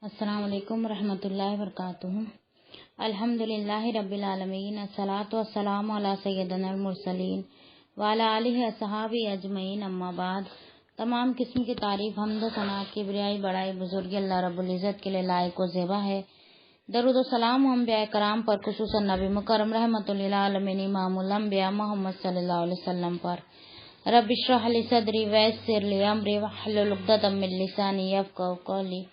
السلام علیکم ورحمۃ اللہ وبرکاتہ۔ الحمدللہ رب العالمین، الصلاۃ والسلام علی سیدنا المرسلین وعلی آلہ اصحابہ اجمعین، اما بعد۔ تمام قسم کی تعریف، حمد و ثنا، کبریائی، بڑائی، بزرگی اللہ رب العزت کے لیے لائق و زیبا ہے۔ درود و سلام انبیاء کرام پر، خصوصاً نبی مکرم رحمۃ للعالمین امام الانبیاء محمد صلی اللہ علیہ وسلم پر۔ رب اشرح لی صدری ویسر لی امری واحلل عقدۃ من لسانی یفقہوا قولی۔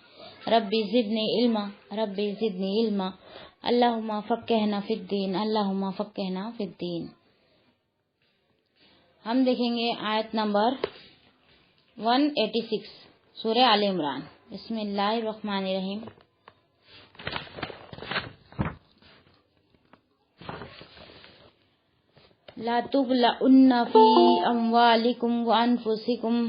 ربی زدنی علما، ربی زدنی علما، اللہم فقہنا فی الدین، اللہم فقہنا فی الدین۔ ہم دیکھیں گے آیت نمبر 186 سورہ آل عمران۔ بسم اللہ الرحمن الرحیم۔ لا تبلؤن فی اموالکم وانفسکم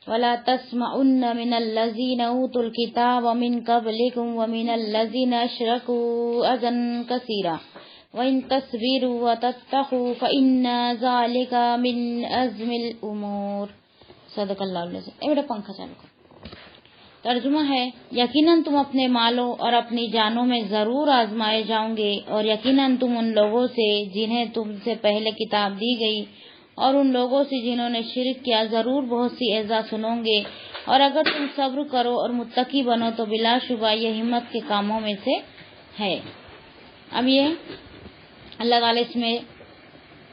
ولا تسمعن من الذین اوتوا الکتاب من قبلکم ومن الذین اشرکوا اذی کثیرا وان تصبروا وتتقوا فإن ذلک من عزم الامور۔ صدق اللہ العظیم۔ بیٹا پنکھا چالو کر۔ ترجمہ ہے، یقیناً تم اپنے مالوں اور اپنی جانوں میں ضرور آزمائے جاؤں گے، اور یقیناً تم ان لوگوں سے جنہیں تم سے پہلے کتاب دی گئی اور ان لوگوں سے جنہوں نے شرک کیا ضرور بہت سی ایذا سنو گے، اور اگر تم صبر کرو اور متقی بنو تو بلا شبہ یہ ہمت کے کاموں میں سے ہے۔ اب یہ اللہ تعالیٰ اس میں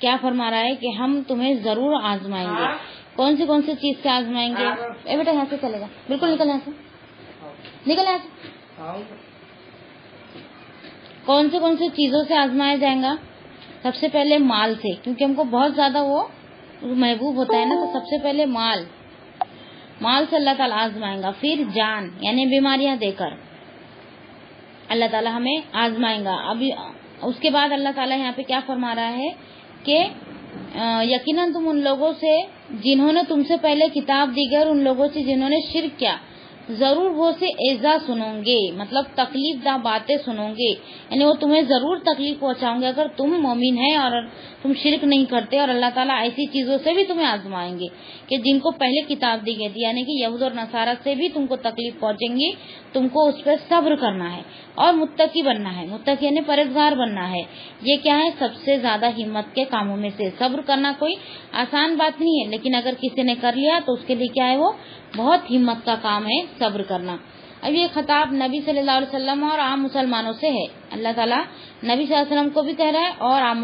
کیا فرما رہا ہے کہ ہم تمہیں ضرور آزمائیں گے۔ کون سی چیز سے آزمائیں گے؟ اے بیٹا یہاں سے چلے گا، بالکل نکل یہاں سے، نکل یہاں سے۔ کون سی چیزوں سے آزمایا جائے گا؟ سب سے پہلے مال سے، کیونکہ ہم کو بہت زیادہ وہ محبوب ہوتا ہے نا، تو سب سے پہلے مال سے اللہ تعالیٰ آزمائیں گا۔ پھر جان یعنی بیماریاں دے کر اللہ تعالیٰ ہمیں آزمائیں گا۔ ابھی اس کے بعد اللہ تعالیٰ یہاں پہ کیا فرما رہا ہے کہ یقیناً تم ان لوگوں سے جنہوں نے تم سے پہلے کتاب دی گئی اور ان لوگوں سے جنہوں نے شرک کیا ضرور وہ سے ایذا سنو گے، مطلب تکلیف دہ باتیں سنو گے، یعنی وہ تمہیں ضرور تکلیف پہنچاؤں گے اگر تم مومن ہیں اور تم شرک نہیں کرتے۔ اور اللہ تعالیٰ ایسی چیزوں سے بھی تمہیں آزمائیں گے کہ جن کو پہلے کتاب دی گئی تھی، یعنی کہ یہود اور نصارہ سے بھی تم کو تکلیف پہنچیں گی، تم کو اس پہ صبر کرنا ہے اور متقی بننا ہے۔ متقی یعنی پرہیزگار بننا ہے۔ یہ کیا ہے؟ سب سے زیادہ ہمت کے کاموں میں سے۔ صبر کرنا کوئی آسان بات نہیں ہے، لیکن اگر کسی نے کر لیا تو اس کے لیے کیا ہے؟ وہ بہت ہمت کا کام ہے صبر کرنا۔ اب یہ خطاب نبی صلی اللہ علیہ وسلم اور عام مسلمانوں سے ہے۔ اللہ تعالیٰ نبی صلی اللہ علیہ وسلم کو بھی کہہ رہا ہے اور عام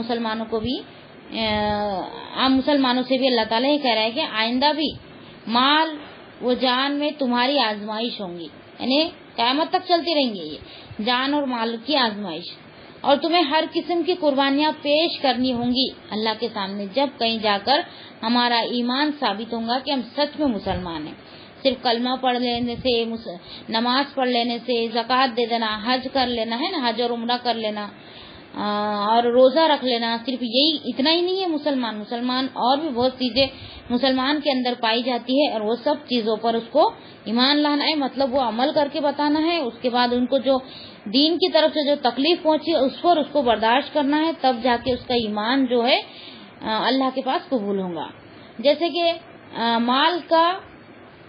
مسلمانوں سے بھی اللہ تعالیٰ یہ کہہ رہا ہے کہ آئندہ بھی مال و جان میں تمہاری آزمائش ہوں گی، یعنی قیامت تک چلتی رہیں گی یہ جان اور مال کی آزمائش، اور تمہیں ہر قسم کی قربانیاں پیش کرنی ہوں گی اللہ کے سامنے، جب کہیں جا کر ہمارا ایمان ثابت ہوگا کہ ہم سچ میں مسلمان ہیں۔ صرف کلمہ پڑھ لینے سے، نماز پڑھ لینے سے، زکوٰۃ دے دینا، حج کر لینا ہے نا، حج اور عمرہ کر لینا اور روزہ رکھ لینا، صرف یہی اتنا ہی نہیں ہے مسلمان اور بھی بہت چیزیں مسلمان کے اندر پائی جاتی ہے، اور وہ سب چیزوں پر اس کو ایمان لانا ہے، مطلب وہ عمل کر کے بتانا ہے۔ اس کے بعد ان کو جو دین کی طرف سے جو تکلیف پہنچی اس پر اس کو برداشت کرنا ہے، تب جا کے اس کا ایمان جو ہے اللہ کے پاس قبول ہوگا۔ جیسے کہ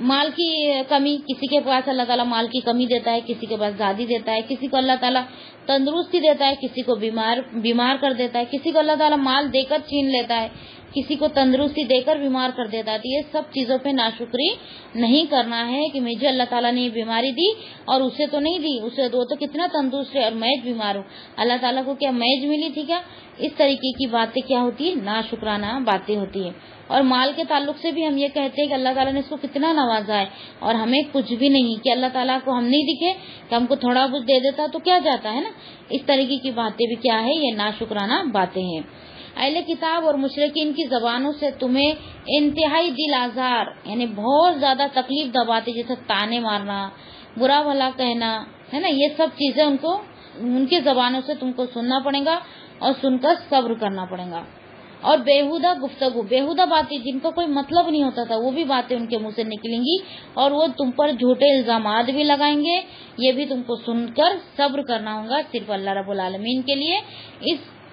مال کی کمی، کسی کے پاس اللہ تعالیٰ مال کی کمی دیتا ہے، کسی کے پاس زیادہ دیتا ہے، کسی کو اللہ تعالیٰ تندرستی دیتا ہے، کسی کو بیمار کر دیتا ہے، کسی کو اللہ تعالیٰ مال دے کر چھین لیتا ہے، کسی کو تندرستی دے کر بیمار کر دیتا ہے۔ تو یہ سب چیزوں پہ ناشکری نہیں کرنا ہے کہ مجھے اللہ تعالیٰ نے یہ بیماری دی اور اسے تو نہیں دی، وہ تو کتنا تندرست ہے اور میں بیمار ہوں، اللہ تعالیٰ کو کیا میج ملی تھی کیا؟ اس طریقے کی باتیں کیا ہوتی ہے؟ ناشکرانہ باتیں ہوتی ہیں۔ اور مال کے تعلق سے بھی ہم یہ کہتے ہیں کہ اللہ تعالیٰ نے اس کو کتنا نوازا ہے اور ہمیں کچھ بھی نہیں، کہ اللہ تعالیٰ کو ہم نہیں دکھے کہ ہم کو تھوڑا بہت دے دیتا تو کیا جاتا ہے نا۔ اس طریقے کی باتیں بھی کیا ہے؟ یہ ناشکرانہ باتیں ہیں۔ اہل کتاب اور مشرکین کی زبانوں سے تمہیں انتہائی دل آزار یعنی بہت زیادہ تکلیف دہ باتیں، جیسے تانے مارنا، برا بھلا کہنا ہے نا، یہ سب چیزیں ان کی زبانوں سے تم کو سننا پڑے گا اور سن کر صبر کرنا پڑے گا۔ اور بےہودہ گفتگو، بےہودہ باتیں جن کا کوئی مطلب نہیں ہوتا تھا، وہ بھی باتیں ان کے منہ سے نکلیں گی اور وہ تم پر جھوٹے الزامات بھی لگائیں گے، یہ بھی تم کو سن کر صبر کرنا ہوگا صرف اللہ رب العالمین کے لیے۔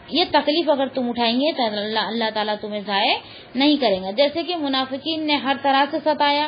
یہ تکلیف اگر تم اٹھائیں گے تو اللہ تعالیٰ تمہیں ضائع نہیں کرے گا۔ جیسے کہ منافقین نے ہر طرح سے ستایا،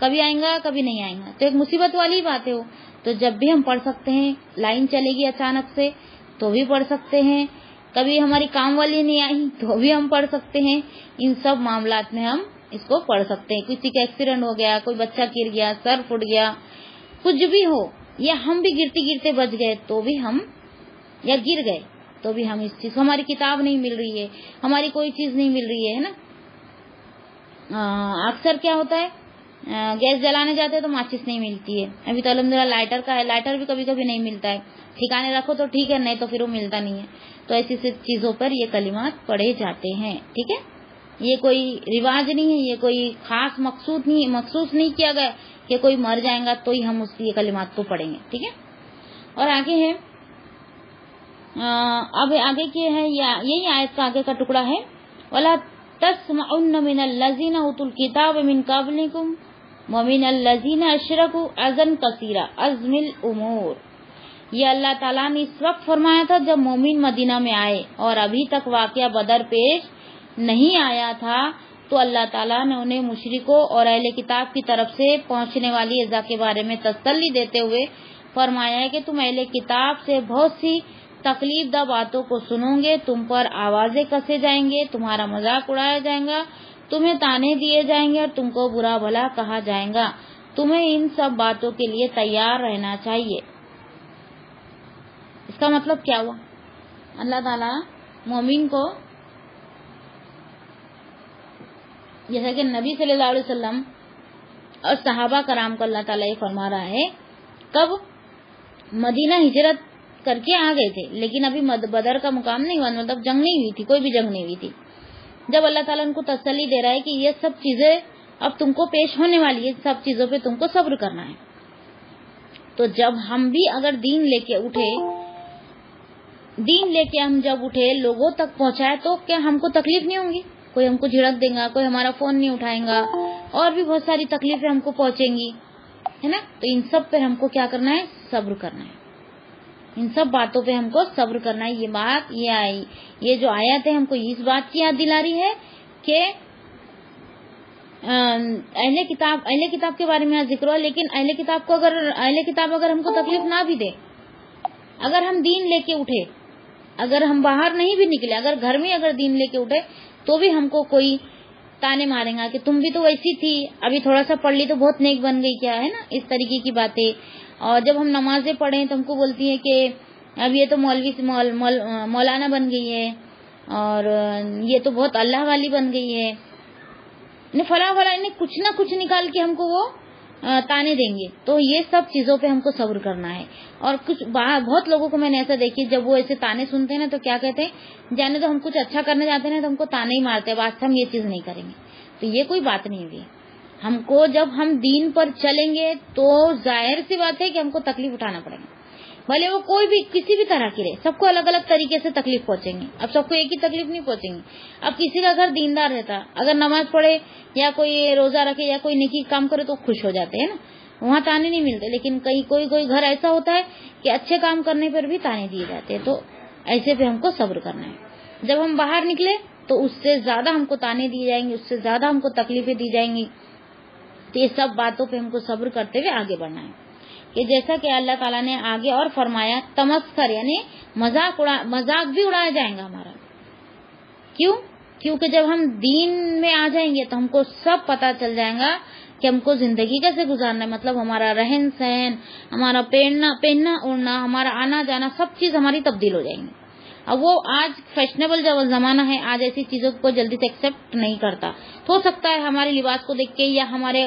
کبھی آئیں گا کبھی نہیں آئیں گا، تو ایک مصیبت والی بات ہے وہ. تو جب بھی ہم پڑھ سکتے ہیں، لائن چلے گی اچانک سے تو بھی پڑھ سکتے ہیں، کبھی ہماری کام والی نہیں آئی تو بھی ہم پڑھ سکتے ہیں. ان سب معاملات میں ہم اس کو پڑھ سکتے ہیں. کسی کا ایکسیڈنٹ ہو گیا، کوئی بچہ گر گیا، سر پھٹ گیا، کچھ بھی ہو، یا ہم بھی گرتے گرتے بچ گئے تو بھی ہم، یا گر گئے تو بھی ہم اس چیز، ہماری کتاب نہیں مل رہی ہے، ہماری کوئی چیز نہیں مل رہی ہے نا. اکثر کیا ہوتا ہے، گیس جلانے جاتے ہیں تو ماچس نہیں ملتی ہے. ابھی تو الحمدللہ لائٹر کا ہے، لائٹر بھی کبھی کبھی نہیں ملتا ہے. ٹھکانے رکھو تو ٹھیک ہے، نہیں تو پھر وہ ملتا نہیں ہے. تو ایسی چیزوں پر یہ کلمات پڑھے جاتے ہیں. ٹھیک ہے، یہ کوئی رواج نہیں ہے، یہ کوئی خاص مخصوص نہیں کیا گیا کہ کوئی مر جائے گا تو ہی ہم اس کی کلمات کو پڑھیں گے. ٹھیک ہے. اور آگے ہے، اب آگے کیا ہے، یہی آیت کا آگے کا ٹکڑا ہے، وَلَا تَسْمَعُنَّ مِنَ الَّذِينَ أُوتُوا الْكِتَابَ مِنْ قَبْلِكُمْ وَمِنَ الَّذِينَ أَشْرَكُوا أَذًى كَثِيرًا عَزْمِ الْأُمُورِ. یہ اللہ تعالیٰ نے اس وقت فرمایا تھا جب مومن مدینہ میں آئے اور ابھی تک واقعہ بدر پیش نہیں آیا تھا، تو اللہ تعالیٰ نے انہیں مشرکوں اور اہل کتاب کی طرف سے پہنچنے والی ایذا کے بارے میں تسلی دیتے ہوئے فرمایا ہے کہ تم اہل کتاب سے بہت سی تکلیف دہ باتوں کو سنو گے، تم پر آوازیں کسے جائیں گے، تمہارا مذاق اڑایا جائے گا، تمہیں تانے دیے جائیں گے اور تم کو برا بھلا کہا جائے گا. تمہیں ان سب باتوں کے لیے تیار رہنا چاہیے. اس کا مطلب کیا ہوا؟ اللہ تعالیٰ مومن کو، جیسا کہ نبی صلی اللہ علیہ وسلم اور صحابہ کرام کو اللہ تعالیٰ یہ فرما رہا ہے، کب مدینہ ہجرت کر کے آ گئے تھے لیکن ابھی بدر کا مقام نہیں ہوا، مطلب جنگ نہیں ہوئی تھی، کوئی بھی جنگ نہیں ہوئی تھی. جب اللہ تعالیٰ ان کو تسلی دے رہا ہے کہ یہ سب چیزیں اب تم کو پیش ہونے والی ہے، سب چیزوں پہ تم کو صبر کرنا ہے. تو جب ہم بھی اگر دین لے کے ہم جب اٹھے، لوگوں تک پہنچائے، تو کیا ہم کو تکلیف نہیں ہوں گی؟ کوئی ہم کو جھڑک دے گا، کوئی ہمارا فون نہیں اٹھائے گا، اور بھی بہت ساری تکلیفیں ہم کو پہنچیں گی، ہے نا. تو ان سب پہ ہم کو کیا کرنا ہے؟ صبر کرنا ہے. ان سب باتوں پہ ہم کو صبر کرنا ہے. یہ بات یہ جو آیت ہے ہم کو اس بات کی یاد دلا رہی ہے کہ اہل کتاب کے بارے میں ذکر ہوا، لیکن اہل کتاب اگر ہم کو تکلیف نہ بھی دے، اگر ہم دین لے کے اٹھے، اگر ہم باہر نہیں بھی نکلے، اگر گھر میں اگر دین لے کے اٹھے، تو بھی ہم کو کوئی تانے مارے گا کہ تم بھی تو ویسی تھی، ابھی تھوڑا سا پڑھ لی تو بہت نیک بن گئی کیا، ہے نا، اس طریقے کی باتیں. اور جب ہم نمازیں پڑھیں تو ہم کو بولتی ہے کہ اب یہ تو مولوی سے مولانا بن گئی ہے، اور یہ تو بہت اللہ والی بن گئی ہے، فلاں کچھ نہ کچھ نکال کے ہم کو وہ تانے دیں گے. تو یہ سب چیزوں پہ ہم کو صبر کرنا ہے. اور بہت لوگوں کو میں نے ایسا دیکھی، جب وہ ایسے تانے سنتے ہیں نا تو کیا کہتے ہیں، جانے تو ہم کچھ اچھا کرنے جاتے ہیں تو ہم کو تانے ہی مارتے ہیں، بات ہم یہ چیز نہیں کریں گے. تو یہ کوئی بات نہیں ہوئی. ہم کو جب ہم دین پر چلیں گے تو ظاہر سی بات ہے کہ ہم کو تکلیف اٹھانا پڑے گا، بھلے وہ کوئی بھی کسی بھی طرح کی رہے. سب کو الگ الگ طریقے سے تکلیف پہنچیں گے. اب سب کو ایک ہی تکلیف نہیں پہنچیں گی. اب کسی کا گھر دیندار رہتا، اگر نماز پڑھے یا کوئی روزہ رکھے یا کوئی نیکی کام کرے تو خوش ہو جاتے ہیں نا، وہاں تانے نہیں ملتے. لیکن کوئی گھر ایسا ہوتا ہے کہ اچھے کام کرنے پر بھی تانے دیے جاتے ہیں. تو ایسے پہ ہم کو صبر کرنا ہے. جب ہم باہر نکلے تو اس سے زیادہ ہم کو تانے دیے جائیں گے، اس سے زیادہ ہم کو تکلیفیں دی جائیں گی. تو یہ سب باتوں پہ ہم کو صبر کرتے ہوئے آگے بڑھنا ہے. کہ جیسا کہ اللہ تعالیٰ نے آگے اور فرمایا، تمسخر یعنی مذاق بھی اڑایا جائے گا ہمارا. کیونکہ جب ہم دین میں آ جائیں گے تو ہم کو سب پتا چل جائے گا کہ ہم کو زندگی کیسے گزارنا ہے. مطلب ہمارا رہن سہن، ہمارا پہننا اوڑھنا، ہمارا آنا جانا، سب چیز ہماری تبدیل ہو جائیں گی. اب وہ آج فیشنیبل جو زمانہ ہے، آج ایسی چیزوں کو جلدی سے ایکسپٹ نہیں کرتا. تو ہو سکتا ہے ہمارے لباس کو دیکھ کے یا ہمارے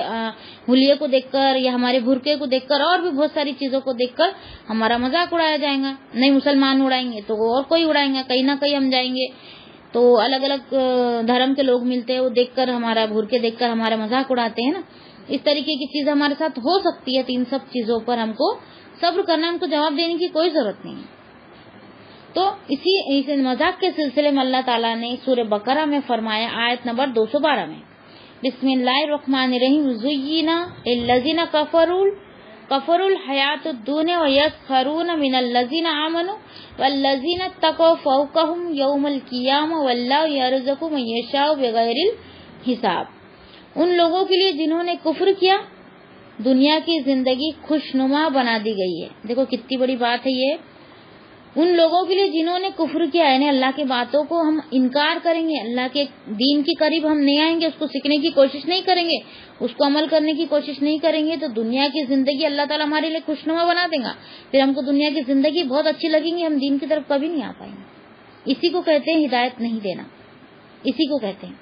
حلیے کو دیکھ کر یا ہمارے برقعے کو دیکھ کر اور بھی بہت ساری چیزوں کو دیکھ کر ہمارا مذاق اڑایا جائے گا. نہیں مسلمان اڑائیں گے تو اور کوئی اڑائیں گا، کہیں نہ کہیں ہم جائیں گے تو الگ الگ دھرم کے لوگ ملتے ہیں، وہ دیکھ کر ہمارا برقعے دیکھ کر ہمارا مذاق اڑاتے ہیں نا. اس طریقے کی چیز ہمارے ساتھ ہو سکتی ہے. تو ان سب چیزوں پر ہم کو صبر کرنا، ہم کو جواب دینے کی کوئی ضرورت نہیں ہے. تو اسی مذاق کے سلسلے میں اللہ تعالیٰ نے سورہ بقرہ میں فرمایا، آیت نمبر 212 میں، بسم اللہ الرحمن الرحیم، زینا للذین کفروا الحیات الدنیا ویسخرون من الذین آمنوا والذین اتقوا فوقہم یوم القیامہ واللہ یرزق من یشاء بغیر حساب. ان لوگوں کے لیے جنہوں نے کفر کیا دنیا کی زندگی خوشنما بنا دی گئی ہے. دیکھو کتنی بڑی بات ہے یہ ان لوگوں کے لیے جنہوں نے کفر کیا، یعنی اللہ کی باتوں کو ہم انکار کریں گے، اللہ کے دین کے قریب ہم نہیں آئیں گے، اس کو سیکھنے کی کوشش نہیں کریں گے، اس کو عمل کرنے کی کوشش نہیں کریں گے، تو دنیا کی زندگی اللہ تعالیٰ ہمارے لیے خوشنما بنا دے گا. پھر ہم کو دنیا کی زندگی بہت اچھی لگیں گی، ہم دین کی طرف کبھی نہیں آ پائیں گے. اسی کو کہتے ہیں ہدایت نہیں دینا، اسی کو کہتے ہیں.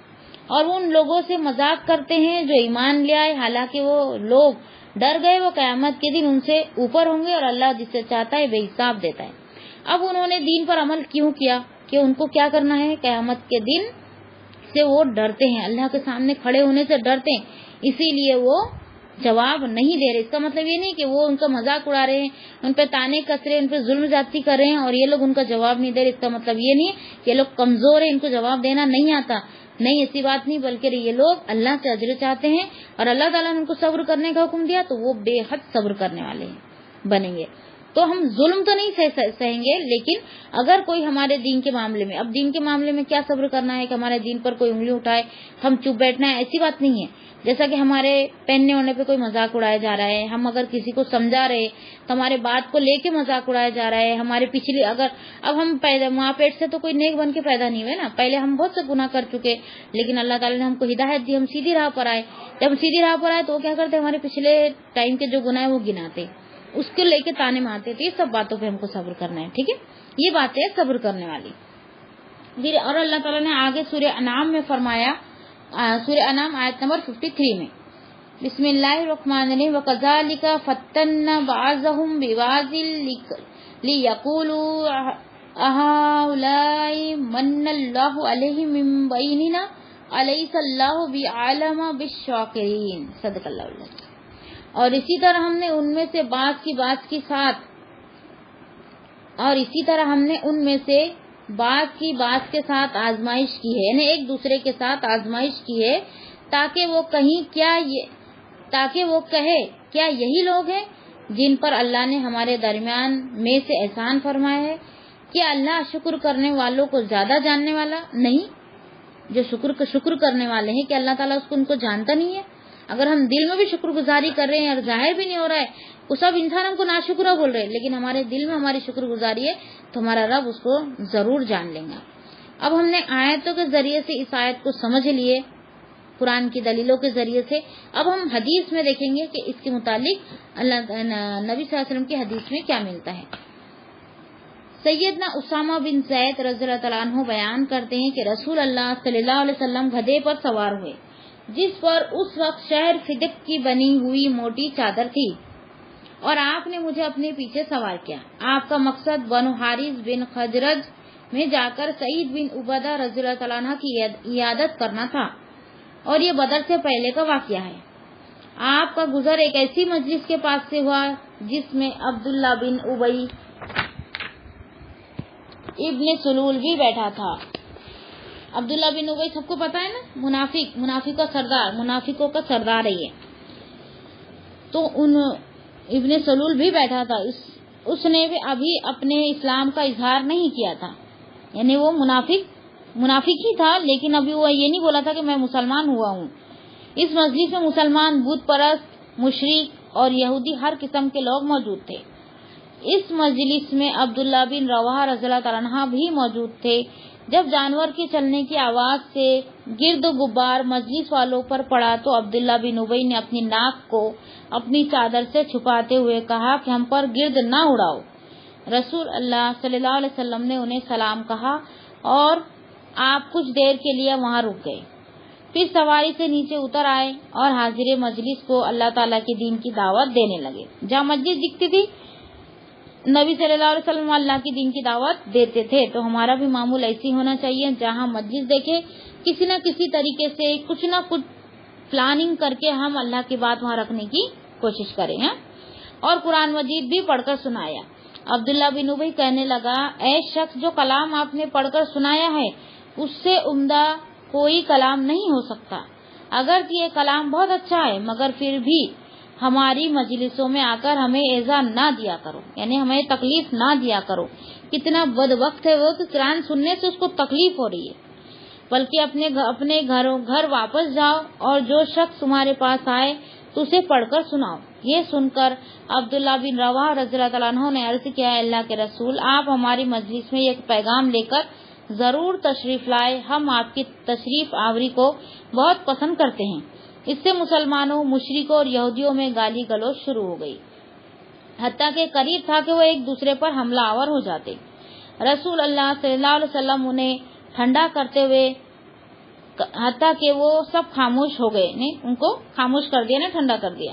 اور وہ ان لوگوں سے مذاق کرتے ہیں جو ایمان لے آئے، حالانکہ وہ لوگ ڈر گئے، وہ قیامت کے دن ان سے اوپر ہوں گے، اور اللہ جسے چاہتا ہے بے حساب دیتا ہے. اب انہوں نے دین پر عمل کیوں کیا؟ کہ ان کو کیا کرنا ہے؟ قیامت کے دن سے وہ ڈرتے ہیں، اللہ کے سامنے کھڑے ہونے سے ڈرتے ہیں، اسی لیے وہ جواب نہیں دے رہے. اس کا مطلب یہ نہیں کہ وہ ان کا مذاق اڑا رہے ہیں، ان پہ تانے کس رہے ہیں، ان پہ ظلم زیادتی کر رہے ہیں اور یہ لوگ ان کا جواب نہیں دے رہے. اس کا مطلب یہ نہیں ہے کہ یہ لوگ کمزور ہیں، ان کو جواب دینا نہیں آتا، نہیں، ایسی بات نہیں، بلکہ یہ لوگ اللہ سے اجر چاہتے ہیں اور اللہ تعالیٰ نے ان کو صبر کرنے کا حکم دیا تو وہ بے حد صبر کرنے والے بنیں گے. تو ہم ظلم تو نہیں سہیں گے، لیکن اگر کوئی ہمارے دین کے معاملے میں، اب دین کے معاملے میں کیا صبر کرنا ہے کہ ہمارے دین پر کوئی انگلی اٹھائے ہم چپ بیٹھنا ہے، ایسی بات نہیں ہے. جیسا کہ ہمارے پہننے ہونے پہ کوئی مذاق اڑایا جا رہا ہے، ہم اگر کسی کو سمجھا رہے تو ہمارے بات کو لے کے مذاق اڑایا جا رہا ہے. ہمارے پچھلی اگر اب ہم پیدا ماں پیٹ سے تو کوئی نیک بن کے پیدا نہیں ہوئے نا، پہلے ہم بہت سے گناہ کر چکے، لیکن اللہ تعالیٰ نے ہم کو ہدایت دی، ہم سیدھی راہ پر آئے. جب ہم سیدھی راہ پر آئے تو وہ کیا کرتے، ہمارے پچھلے ٹائم کے جو گناہ وہ گناتے، اس کو لے کے تانے مارتے تھے. یہ سب باتوں پہ ہم کو صبر کرنا ہے. ٹھیک ہے، یہ بات ہے صبر کرنے والی. پھر اور اللہ تعالیٰ نے آگے سورہ انعام میں فرمایا، سورہ انعام آیت نمبر 53 میں، بسم اللہ الرحمن الرحیم، وَكَذَلِكَ فَتَّنَّا بَعْضَهُمْ بِبَعْضٍ لِيَقُولُوا أَهَٰؤُلَاءِ مَنَّ اللَّهُ عَلَيْهِم مِّن بَيْنِنَا أَلَيْسَ اللَّهُ بِأَعْلَمَ بِالشَّاكِرِينَ. صدق اللہ العظیم. اور اسی طرح ہم نے ان میں سے بعض کی بات کے ساتھ آزمائش کی ہے، یعنی ایک دوسرے کے ساتھ آزمائش کی ہے تاکہ وہ کہے کیا یہی لوگ ہیں جن پر اللہ نے ہمارے درمیان میں سے احسان فرمایا ہے؟ کیا اللہ شکر کرنے والوں کو زیادہ جاننے والا نہیں؟ جو شکر کرنے والے ہیں کہ اللہ تعالیٰ ان کو جانتا نہیں ہے؟ اگر ہم دل میں بھی شکر گزاری کر رہے ہیں اور ظاہر بھی نہیں ہو رہا ہے، وہ سب انسان ہم کو ناشکرہ بول رہے ہیں، لیکن ہمارے دل میں ہماری شکر گزاری ہے تو ہمارا رب اس کو ضرور جان لیں گا. اب ہم نے آیتوں کے ذریعے سے اس آیت کو سمجھ لیے، قرآن کی دلیلوں کے ذریعے سے. اب ہم حدیث میں دیکھیں گے کہ اس کے متعلق نبی صلی اللہ علیہ وسلم کی حدیث میں کیا ملتا ہے. سیدنا اسامہ بن زید رضی اللہ تعالیٰ عنہ بیان کرتے ہیں کہ رسول اللہ صلی اللہ علیہ وسلم گدھے پر سوار ہوئے جس پر اس وقت شہر فدق کی بنی ہوئی موٹی چادر تھی، اور آپ نے مجھے اپنے پیچھے سوار کیا. آپ کا مقصد بنو حارث بن خزرج میں جا کر سعید بن عبادہ رضی اللہ تعالیٰ عنہ کی عیادت کرنا تھا، اور یہ بدر سے پہلے کا واقعہ ہے. آپ کا گزر ایک ایسی مجلس کے پاس سے ہوا جس میں عبداللہ بن ابی ابن سلول بھی بیٹھا تھا. عبداللہ بن ابی سب کو پتا ہے نا، منافقوں کا سردار ہے یہ. تو ان ابن سلول بھی بیٹھا تھا. اس نے بھی ابھی اپنے اسلام کا اظہار نہیں کیا تھا، یعنی وہ منافق ہی تھا، لیکن ابھی وہ یہ نہیں بولا تھا کہ میں مسلمان ہوا ہوں. اس مجلس میں مسلمان، بت پرست، مشرک اور یہودی ہر قسم کے لوگ موجود تھے. اس مجلس میں عبداللہ بن رواحہ رضی اللہ تعالیٰ عنہ بھی موجود تھے. جب جانور کے چلنے کی آواز سے گرد و غبار مجلس والوں پر پڑا تو عبداللہ بن ابی نے اپنی ناک کو اپنی چادر سے چھپاتے ہوئے کہا کہ ہم پر گرد نہ اڑاؤ. رسول اللہ صلی اللہ علیہ وسلم نے انہیں سلام کہا اور آپ کچھ دیر کے لیے وہاں رک گئے. پھر سواری سے نیچے اتر آئے اور حاضر مجلس کو اللہ تعالیٰ کے دین کی دعوت دینے لگے. جہاں مسجد دکھتی تھی نبی صلی اللہ علیہ وسلم اللہ کی دین کی دعوت دیتے تھے. تو ہمارا بھی معمول ایسی ہونا چاہیے، جہاں مسجد دیکھے کسی نہ کسی طریقے سے کچھ نہ کچھ پلاننگ کر کے ہم اللہ کی بات وہاں رکھنے کی کوشش کریں. اور قرآن مجید بھی پڑھ کر سنایا. عبداللہ بن ابی کہنے لگا، اے شخص، جو کلام آپ نے پڑھ کر سنایا ہے اس سے عمدہ کوئی کلام نہیں ہو سکتا. اگر یہ کلام بہت اچھا ہے مگر پھر بھی ہماری مجلسوں میں آ کر ہمیں ایذا نہ دیا کرو، یعنی ہمیں تکلیف نہ دیا کرو. کتنا بد وقت ہے وہ کہ قرآن سننے سے اس کو تکلیف ہو رہی ہے. بلکہ اپنے گھر واپس جاؤ، اور جو شخص تمہارے پاس آئے تو اسے پڑھ کر سناؤ۔ یہ سن کر عبداللہ بن رواحہ رضی اللہ تعالیٰ عنہ نے عرض کیا، اللہ کے رسول، آپ ہماری مجلس میں ایک پیغام لے کر ضرور تشریف لائے، ہم آپ کی تشریف آوری کو بہت پسند کرتے ہیں۔ اس سے مسلمانوں، مشرکوں اور یہودیوں میں گالی گلوچ شروع ہو گئی، حتیٰ کہ قریب تھا کہ وہ ایک دوسرے پر حملہ آور ہو جاتے۔ رسول اللہ صلی اللہ علیہ وسلم انہیں ٹھنڈا کرتے ہوئے، حتیٰ کہ وہ سب خاموش ہو گئے، ان کو خاموش کر دیا، ٹھنڈا کر دیا۔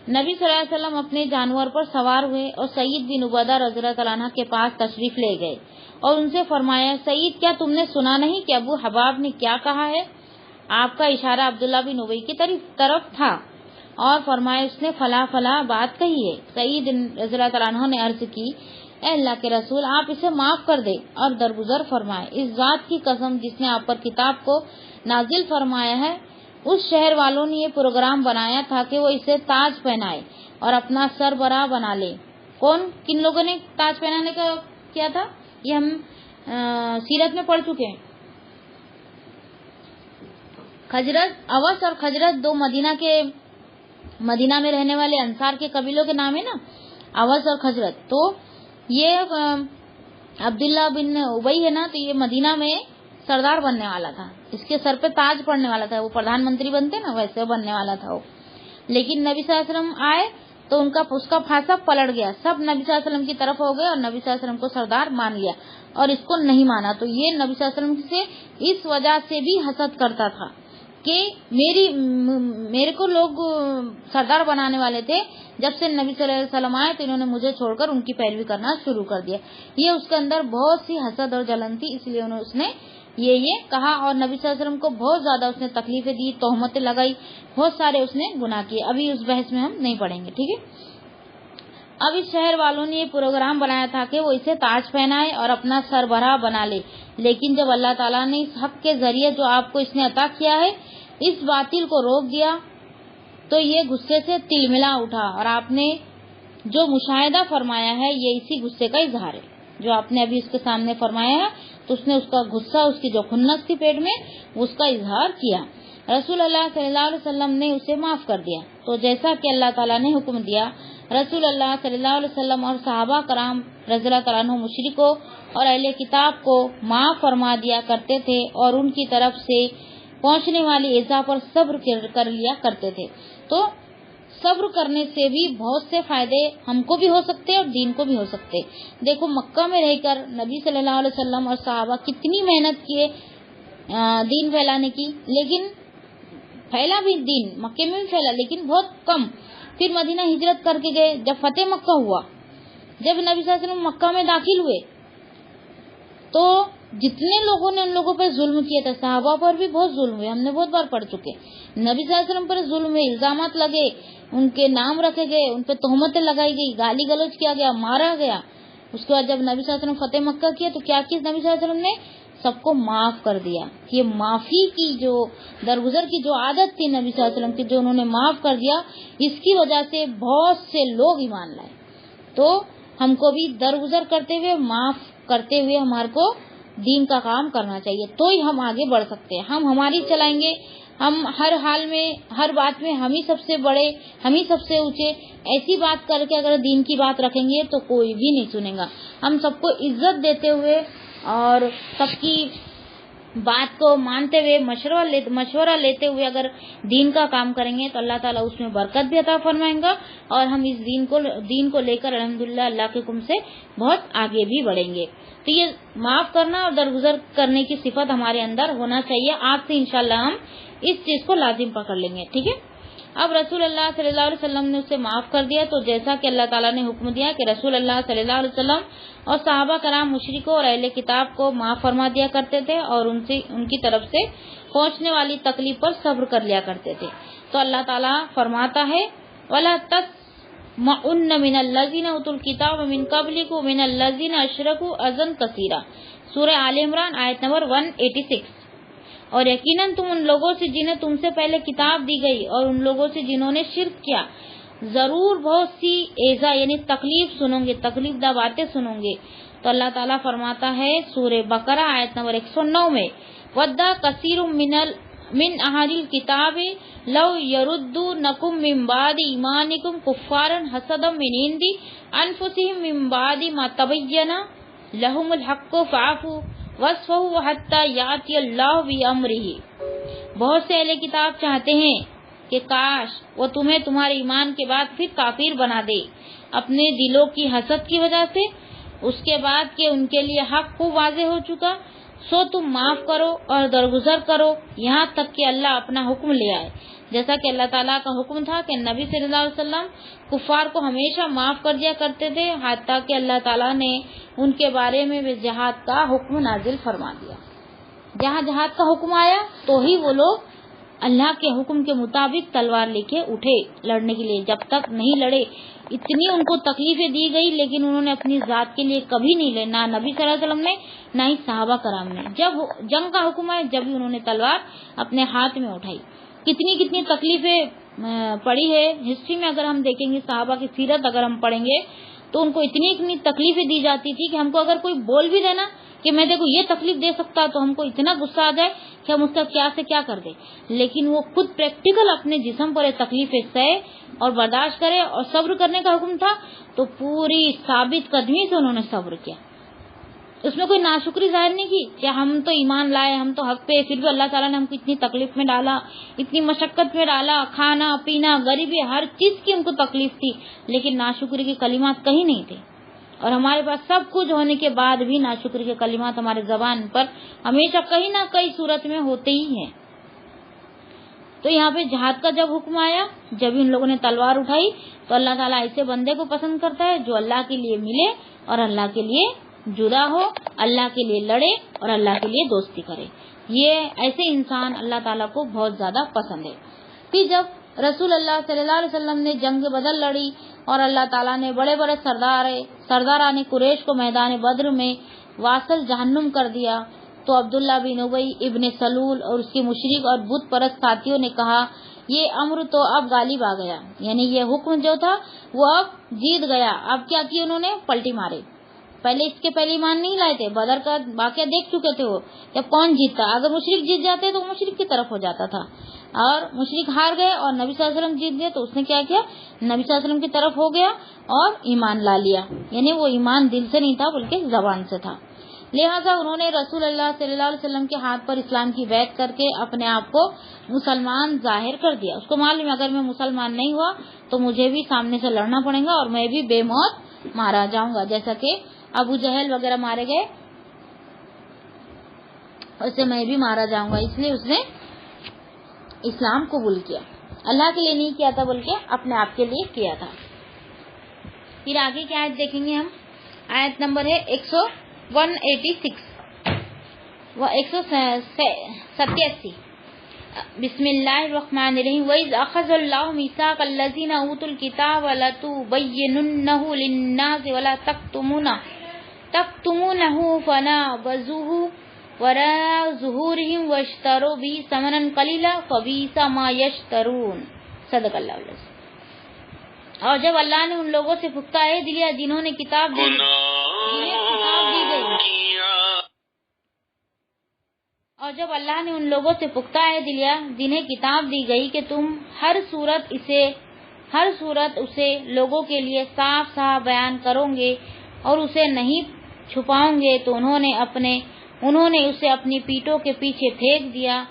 نبی صلی اللہ علیہ وسلم اپنے جانور پر سوار ہوئے اور سعید بن عبادہ رضی اللہ تعالیٰ عنہ کے پاس تشریف لے گئے اور ان سے فرمایا، سعید، کیا تم نے سنا نہیں کہ ابو حباب نے کیا کہا ہے؟ آپ کا اشارہ عبداللہ بن ابی کی طرف تھا اور فرمایا، اس نے فلاں فلاں بات کہی ہے۔ سعید رضی اللہ تعالیٰ عنہ نے عرض کی، اے اللہ کے رسول، آپ اسے معاف کر دے اور درگزر فرمائے۔ اس ذات کی قسم جس نے آپ پر کتاب کو نازل فرمایا ہے، اس شہر والوں نے یہ پروگرام بنایا تھا کہ وہ اسے تاج پہنائے اور اپنا سربراہ بنا لے۔ کن لوگوں نے تاج پہنانے کا کیا تھا؟ یہ ہم سیرت میں پڑھ چکے ہیں۔ اوس اور خزرج دو مدینہ میں رہنے والے انصار کے قبیلوں کے نام ہے نا، اوس اور خزرج۔ تو یہ عبداللہ بن ابی ہے نا، تو یہ مدینہ میں سردار بننے والا تھا، اس کے سر پہ تاج پڑنے والا تھا، وہ پردھان منتری بنتے نا ویسے بننے والا تھا وہ۔ لیکن نبی صلی اللہ علیہ وسلم آئے تو اس کا پھانسا پلٹ گیا، سب نبی صلی اللہ علیہ وسلم کی طرف ہو گئے اور نبی صلی اللہ علیہ وسلم کو سردار مان لیا اور اس کو نہیں مانا۔ تو یہ نبی صلی اللہ علیہ وسلم سے اس وجہ سے بھی حسد کرتا تھا کہ میرے کو لوگ سردار بنانے والے تھے، جب سے نبی صلی اللہ علیہ وسلم آئے تو انہوں نے مجھے چھوڑ کر ان کی پیروی کرنا شروع کر دیا۔ یہ اس کے اندر بہت سی حسد اور جلن تھی، اس لیے اس نے یہ کہا اور نبی صلی اللہ علیہ وسلم کو بہت زیادہ اس نے تکلیفیں دی، تہمتیں لگائی، بہت سارے اس نے گناہ کیے۔ ابھی اس بحث میں ہم نہیں پڑھیں گے، ٹھیک ہے۔ اب اس شہر والوں نے یہ پروگرام بنایا تھا کہ وہ اسے تاج پہنائے اور اپنا سربراہ بنا لے، لیکن جب اللہ تعالیٰ نے اس حق کے ذریعے جو آپ کو اس نے عطا کیا ہے، اس باطل کو روک دیا تو یہ غصے سے تلملا اٹھا، اور آپ نے جو مشاہدہ فرمایا ہے یہ اسی غصے کا اظہار ہے۔ جو آپ نے ابھی اس کے سامنے فرمایا ہے تو اس نے اس کا غصہ، اس کی جو خنس تھی پیٹ میں، اس کا اظہار کیا۔ رسول اللہ صلی اللہ علیہ وسلم نے اسے معاف کر دیا۔ تو جیسا کہ اللہ تعالیٰ نے حکم دیا، رسول اللہ صلی اللہ علیہ وسلم اور صحابہ کرام رضی اللہ تعالیٰ عنہ مشرکوں اور اہل کتاب کو معاف فرما دیا کرتے تھے اور ان کی طرف سے پہنچنے والی ایذا پر صبر کر لیا کرتے تھے۔ تو صبر کرنے سے بھی بہت سے فائدے ہم کو بھی ہو سکتے اور دین کو بھی ہو سکتے۔ دیکھو، مکہ میں رہ کر نبی صلی اللہ علیہ وسلم اور صحابہ کتنی محنت کیے دین پھیلانے کی، لیکن پھیلا بھی دین، مکے میں بھی پھیلا لیکن بہت کم۔ پھر مدینہ ہجرت کر کے گئے، جب فتح مکہ ہوا، جب نبی صلی اللہ علیہ وسلم مکہ میں داخل ہوئے تو جتنے لوگوں نے ان لوگوں پر ظلم کیا تھا، صحابہ پر بھی بہت ظلم ہوئے، ہم نے بہت بار پڑھ چکے۔ نبی صلی اللہ علیہ وسلم پر ظلم ہوئے، الزامات لگے، ان کے نام رکھے گئے، ان پہ تہمتیں لگائی گئی، گالی گلوچ کیا گیا، مارا گیا۔ اس کے بعد جب نبی صلی اللہ علیہ وسلم فتح مکہ کیا تو کیا کیا نبی صلی اللہ علیہ وسلم نے؟ سب کو معاف کر دیا۔ یہ معافی کی جو درگزر کی جو عادت تھی نبی صلی اللہ علیہ وسلم کی، جو انہوں نے معاف کر دیا، اس کی وجہ سے بہت سے لوگ ایمان لائے۔ تو ہم کو بھی درگزر کرتے ہوئے، معاف کرتے ہوئے ہمارے کو دین کا کام کرنا چاہیے، تو ہی ہم آگے بڑھ سکتے ہیں۔ ہم ہماری چلائیں گے، ہم ہر حال میں، ہر بات میں ہم ہی سب سے بڑے، ہم ہی سب سے اونچے، ایسی بات کر کے اگر دین کی بات رکھیں گے تو کوئی بھی نہیں سنے گا۔ ہم سب کو عزت دیتے ہوئے اور سب کی بات کو مانتے ہوئے، مشورہ لیتے ہوئے اگر دین کا کام کریں گے تو اللہ تعالیٰ اس میں برکت بھی عطا فرمائیں گا اور ہم اس دین کو لے کر الحمدللہ اللہ کے حکم سے بہت آگے بھی بڑھیں گے۔ تو یہ معاف کرنا اور درگزر کرنے کی صفت ہمارے اندر ہونا چاہیے۔ آج سے انشاءاللہ ہم اس چیز کو لازم پکڑ لیں گے، ٹھیک ہے۔ اب رسول اللہ صلی اللہ علیہ وسلم نے اسے معاف کر دیا، تو جیسا کہ اللہ تعالیٰ نے حکم دیا کہ رسول اللہ صلی اللہ علیہ وسلم اور صحابہ کرام مشرکوں اور اہل کتاب کو معاف فرما دیا کرتے تھے اور ان کی طرف سے پہنچنے والی تکلیف پر صبر کر لیا کرتے تھے۔ تو اللہ تعالیٰ فرماتا ہے وَلَا تَسْمَعُنَّ مِنَ الَّذِينَ أُوتُوا الْكِتَابَ مِنْ قَبْلِكُمْ وَمِنَ الَّذِينَ أَشْرَكُوا أَذًى كَثِيرًا، سورہ آل عمران آیت نمبر 186۔ اور یقیناً تم ان لوگوں سے جنہیں تم سے پہلے کتاب دی گئی اور ان لوگوں سے جنہوں نے شرک کیا ضرور بہت سی ایذا یعنی تکلیف سنو گے، تکلیف دہ باتیں سنو گے۔ تو اللہ تعالیٰ فرماتا ہے سورہ بقرہ آیت نمبر 109 میں وَدَّا كَثِيرٌ من اہل الکتاب لو یردونکم من بعد ایمانکم کفارا حسدا من عند انفسہم من بعد ما تبین لہم الحق فاعفوا واصفحوا حتی یأتی اللہ بامرہ. بہت سے اہل کتاب چاہتے ہیں کہ کاش وہ تمہیں تمہارے ایمان کے بعد پھر کافر بنا دے اپنے دلوں کی حسد کی وجہ سے، اس کے بعد کہ ان کے لیے حق خوب واضح ہو چکا. سو تم معاف کرو اور درگزر کرو یہاں تک کہ اللہ اپنا حکم لے آئے، جیسا کہ اللہ تعالیٰ کا حکم تھا کہ نبی صلی اللہ علیہ وسلم کفار کو ہمیشہ معاف کر دیا کرتے تھے، حتیٰ کہ اللہ تعالیٰ نے ان کے بارے میں جہاد کا حکم نازل فرما دیا. جہاں جہاد کا حکم آیا تو ہی وہ لوگ اللہ کے حکم کے مطابق تلوار لے کے اٹھے لڑنے کے لیے. جب تک نہیں لڑے اتنی ان کو تکلیفیں دی گئی، لیکن انہوں نے اپنی ذات کے لیے کبھی نہیں لڑے، نہ نبی صلی اللہ علیہ وسلم نے نہ ہی صحابہ کرام نے. جب جنگ کا حکم آئے جب ہی انہوں نے تلوار اپنے ہاتھ میں اٹھائی. کتنی تکلیفیں پڑی ہے ہسٹری میں. اگر ہم دیکھیں گے صحابہ کی سیرت اگر ہم پڑھیں گے تو ان کو اتنی تکلیفیں دی جاتی تھی کہ ہم کو اگر کوئی بول بھی دینا کہ میں دیکھو یہ تکلیف دے سکتا تو ہم کو اتنا غصہ آ جائے کہ ہم اس کا کیا سے کیا کر دیں. لیکن وہ خود پریکٹیکل اپنے جسم پر تکلیفیں سہے اور برداشت کرے، اور صبر کرنے کا حکم تھا تو پوری ثابت قدمی سے انہوں نے صبر کیا. اس میں کوئی ناشکری ظاہر نہیں کی کہ ہم تو ایمان لائے، ہم تو حق پہ، پھر بھی اللہ تعالیٰ نے ہم کو اتنی تکلیف میں ڈالا، اتنی مشقت میں ڈالا، کھانا پینا غریبی ہر چیز کی ان کو تکلیف تھی، لیکن ناشکری کے کلمات کہیں نہیں تھے. اور ہمارے پاس سب کچھ ہونے کے بعد بھی ناشکری کے کلمات ہمارے زبان پر ہمیشہ کہیں نہ کہیں صورت میں ہوتے ہی ہیں. تو یہاں پہ جہاد کا جب حکم آیا، جب ان لوگوں نے تلوار اٹھائی، تو اللہ تعالیٰ ایسے بندے کو پسند کرتا ہے جو اللہ کے لیے ملے اور اللہ کے لیے جدا ہو، اللہ کے لیے لڑے اور اللہ کے لیے دوستی کرے. یہ ایسے انسان اللہ تعالیٰ کو بہت زیادہ پسند ہے. پھر جب رسول اللہ صلی اللہ علیہ وسلم نے جنگ بدر لڑی اور اللہ تعالیٰ نے بڑے بڑے سرداران قریش کو میدان بدر میں واصل جہنم کر دیا، تو عبداللہ بن ابی ابن سلول اور اس کے مشرک اور بت پرست ساتھیوں نے کہا یہ امر تو اب غالب آ گیا، یعنی یہ حکم جو تھا وہ اب جیت گیا. اب کیا کیا انہوں نے؟ پلٹی مارے. پہلے اس کے پہلے ایمان نہیں لائے تھے، بدر کا واقعہ دیکھ چکے تھے وہ کہ کون جیتتا. اگر مشرک جیت جاتے تو مشرک کی طرف ہو جاتا تھا، اور مشرک ہار گئے اور نبی صلی اللہ علیہ وسلم جیت گئے تو اس نے کیا کیا؟ نبی صلی اللہ علیہ وسلم کی طرف ہو گیا اور ایمان لا لیا. یعنی وہ ایمان دل سے نہیں تھا بلکہ زبان سے تھا. لہٰذا انہوں نے رسول اللہ صلی اللہ علیہ وسلم کے ہاتھ پر اسلام کی بیعت کر کے اپنے آپ کو مسلمان ظاہر کر دیا. اس کو معلوم ہے اگر میں مسلمان نہیں ہوا تو مجھے بھی سامنے سے لڑنا پڑے گا اور میں بھی بے موت مارا جاؤں گا، جیسا کہ ابو جہل وغیرہ مارے گئے اسے میں بھی مارا جاؤں گا. اس لیے اس نے اسلام قبول کیا، اللہ کے لیے نہیں کیا تھا بلکہ اپنے آپ کے لیے کیا تھا. پھر آگے کی آیت دیکھیں گے ہم. آیت نمبر ہے 186 و 187. بسم اللہ الرحمن الرحیم. وَإِذْ أَخَذَ اللَّهُ مِيثَاقَ الَّذِينَ أُوتُوا الْكِتَابَ لَتُبَيِّنُنَّهُ لِلنَّاسِ وَلَا تَكْتُمُونَهُ فَنَبَذُوهُ وَرَاءَ ظُهُورِهِمْ وَاشْتَرَوْا بِهِ ثَمَنًا قَلِيلًا فَبِئْسَ مَا يَشْتَرُونَ. صدق اللہ علیہ. اور جب اللہ نے ان لوگوں سے پختہ عہد لیا جنہیں کتاب دی گئی، اور جب اللہ نے ان لوگوں سے پختہ عہد لیا جنہیں کتاب دی گئی کہ تم ہر صورت اسے لوگوں کے لیے صاف صاف بیان کرو گے اور اسے نہیں چھپاؤ گے، تو انہوں نے اسے اپنی پیٹوں کے پیچھے پھینک دیا